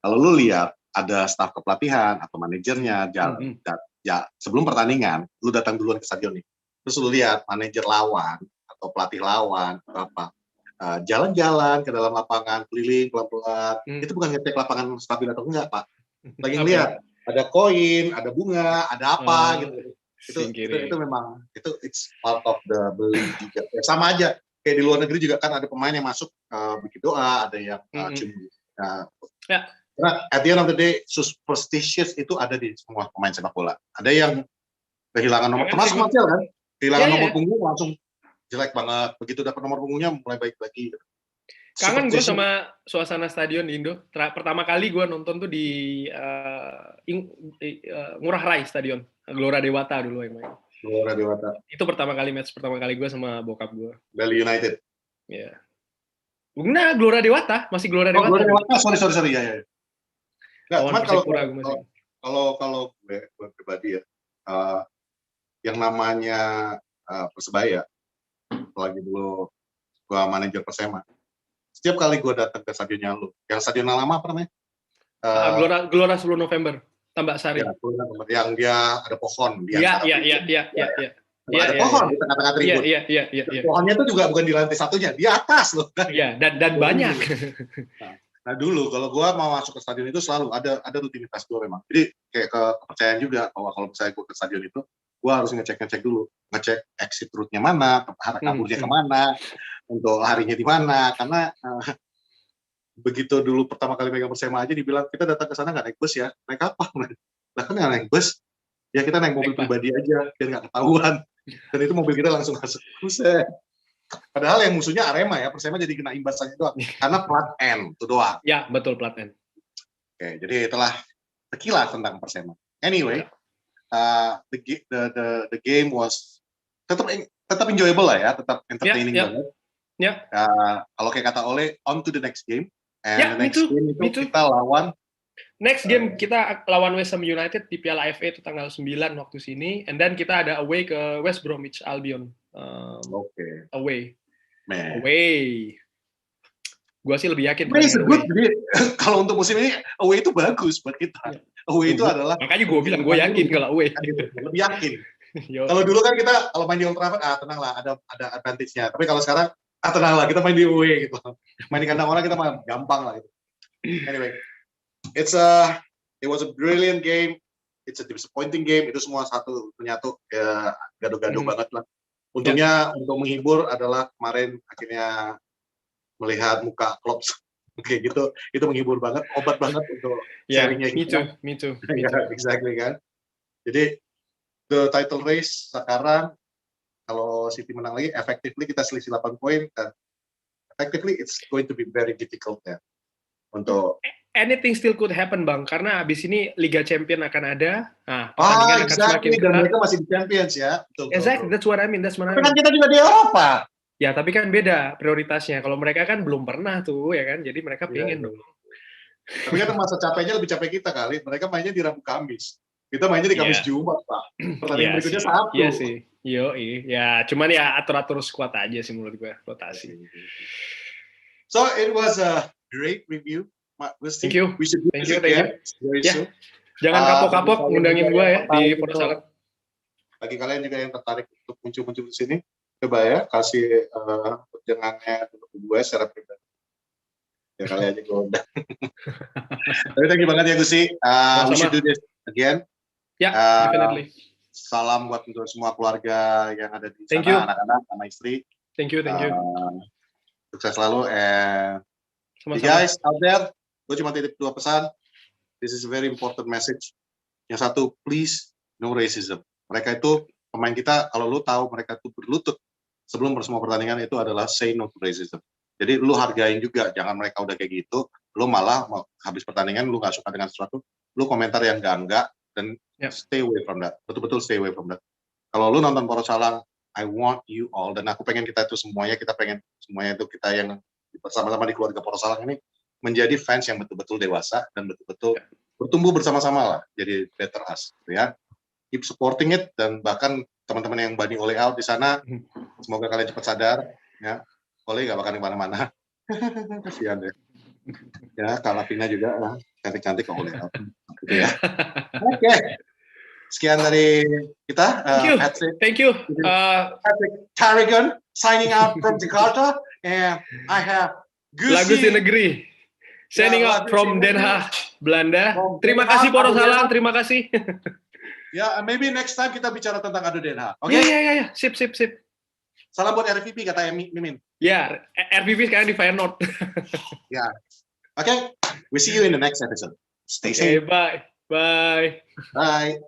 Kalau lu lihat ada staf kepelatihan atau manajernya sebelum pertandingan, lu datang duluan ke stadion nih. Terus lu lihat manajer lawan atau pelatih lawan atau apa. Jalan-jalan ke dalam lapangan, keliling pelan-pelan. Itu bukan ngecek lapangan stabil atau enggak, Pak. Lagi ngeliat ada koin, ada bunga, ada apa gitu. Itu memang it's part of the beli juga. Ya, sama aja kayak di luar negeri juga kan ada pemain yang masuk bikin doa, ada yang cium. Karena at the end of the day superstitious itu ada di semua pemain sepak bola. Ada yang kehilangan nomor, termasuk Martial kan, kehilangan nomor punggung langsung jelek banget. Begitu dapat nomor punggungnya mulai baik lagi.
Kangen gue sama suasana stadion di Indo. Pertama kali gue nonton tuh di Ngurah Rai Stadion, Gelora Dewata dulu yang main.
Gelora Dewata.
Itu pertama kali gue sama bokap gue.
Bali United.
Iya. Nah, Gelora Dewata, masih Gelora Dewata.
Gelora Dewata, sorry ya. Nggak, cuman kalau gue pribadi ya, yang namanya Persebaya, apalagi dulu gue manajer Persema, setiap kali gue datang ke stadionnya lu, yang stadion lama apa namanya?
Gelora 10 November, Tambak Sari.
Ya, yang dia ada pohon.
Iya.
Ada pohon di tengah-tengah tribun.
Iya.
Pohonnya itu juga bukan di lantai satunya, di atas loh.
Iya, dan banyak.
Nah dulu kalau gue mau masuk ke stadion itu selalu ada rutinitas gue memang. Jadi kayak kepercayaan juga bahwa kalau misalnya gue ke stadion itu, gue harus ngecek dulu, ngecek exit route-nya mana, arah kaburnya kemana, untuk larinya di mana, karena begitu dulu pertama kali pegang Persema aja dibilang kita datang ke sana nggak naik bus ya, naik apa? Lah kan nggak naik bus, ya kita naik mobil pribadi aja biar nggak ketahuan. Dan itu mobil kita langsung masuk. Buset. Padahal yang musuhnya Arema ya, Persema jadi kena imbasannya doang. Karena plat N itu doang.
Ya betul, plat N.
Oke, jadi itulah sekilas tentang Persema. Anyway, the game was tetap enjoyable lah ya, tetap entertaining banget.
Ya.
Kalau kayak kata Ole, on to the next game.
And
the next game itu kita lawan.
Next game kita lawan West Ham United di Piala FA itu tanggal 9 waktu sini. And then kita ada away ke West Bromwich Albion. Away.
Man.
Away. Gua sih lebih yakin.
Kalau untuk musim ini away itu bagus buat kita. Away itu adalah.
Makanya gue bilang gue yakin kalau away.
Lebih yakin. Kalau dulu kan kita kalau main di Old Trafford, tenang lah, ada advantage-nya. Tapi kalau sekarang, tenang lah, kita main di away gitu. Main di kandang orang kita mah gampang lah gitu. Anyway, it was a brilliant game. It's a disappointing game. Itu semua satu menyatu ya, gaduh-gaduh banget lah. Untungnya untuk menghibur adalah kemarin akhirnya melihat muka Klopp kayak gitu, itu menghibur banget, obat banget untuk sharingnya.
Me too.
Exactly kan. Jadi the title race sekarang kalau City menang lagi, effectively kita selisih 8 poin dan effectively it's going to be very difficult ya untuk.
Anything still could happen Bang, karena abis ini Liga Champion akan ada.
Nah, pertandingan akan semakin ketat. Dan mereka masih di Champions ya.
Exactly, that's what I mean.
Tapi kan kita juga di Eropa.
Ya, tapi kan beda prioritasnya. Kalau mereka kan belum pernah tuh, ya kan? Jadi mereka pengen dong.
Tapi kan masa capeknya lebih capek kita kali. Mereka mainnya di Rabu Kamis. Kita mainnya di Kamis Jumat, Pak. Pertandingan berikutnya Sabtu.
Iya sih. Ya, cuman ya atur-atur squad aja sih menurut gue, rotasi.
So, it was a great review.
Thank you.
We should do this again.
Jangan kapok-kapok ngundangin gue ya di Portosalat.
Bagi kalian juga yang tertarik untuk muncul-muncul di sini, coba ya kasih jangannya untuk gue secara pribadi. Ya kali aja gue udah. Tapi thank you banget ya Gusi. We should do this again.
Ya, definitely.
Salam buat untuk semua keluarga yang ada di sana, anak-anak, sama istri.
Thank you.
Sukses selalu. And guys out there, gue cuma titip 2 pesan. This is a very important message. Yang satu, please no racism. Mereka itu pemain kita, kalau lu tahu mereka itu berlutut sebelum semua pertandingan itu adalah say no to racism. Jadi lu hargain juga, jangan mereka udah kayak gitu, lu malah habis pertandingan lu nggak suka dengan sesuatu, lu komentar yang enggak dan stay away from that. Betul-betul stay away from that. Kalau lu nonton Portosalang, I want you all, dan aku pengen kita itu semuanya, kita pengen semuanya itu kita yang bersama-sama di keluarga Portosalang ini menjadi fans yang betul-betul dewasa dan betul-betul bertumbuh bersama-sama lah, jadi better us, ya. Keep supporting it, dan bahkan teman-teman yang banding Ole out di sana, semoga kalian cepat sadar, ya. Ole nggak bakal kemana-mana, kasihan deh. Ya, Kak Lavina juga cantik-cantik kok Ole out, gitu ya. Oke. Sekian dari kita.
Thank you.
Patrick Carrigan signing out from Jakarta, and I have Gusi.
Lagu si negeri. Signing out from Den Haag, Belanda. Terima kasih Portosalang, terima kasih.
Ya, maybe next time kita bicara tentang Ado Den Haag. Oke?
Ya. Sip.
Salam buat RVP kata Mimin.
Ya, RVP sekarang di Feyenoord.
Ya. Oke, we see you in the next episode. Stay safe.
Bye.
Bye.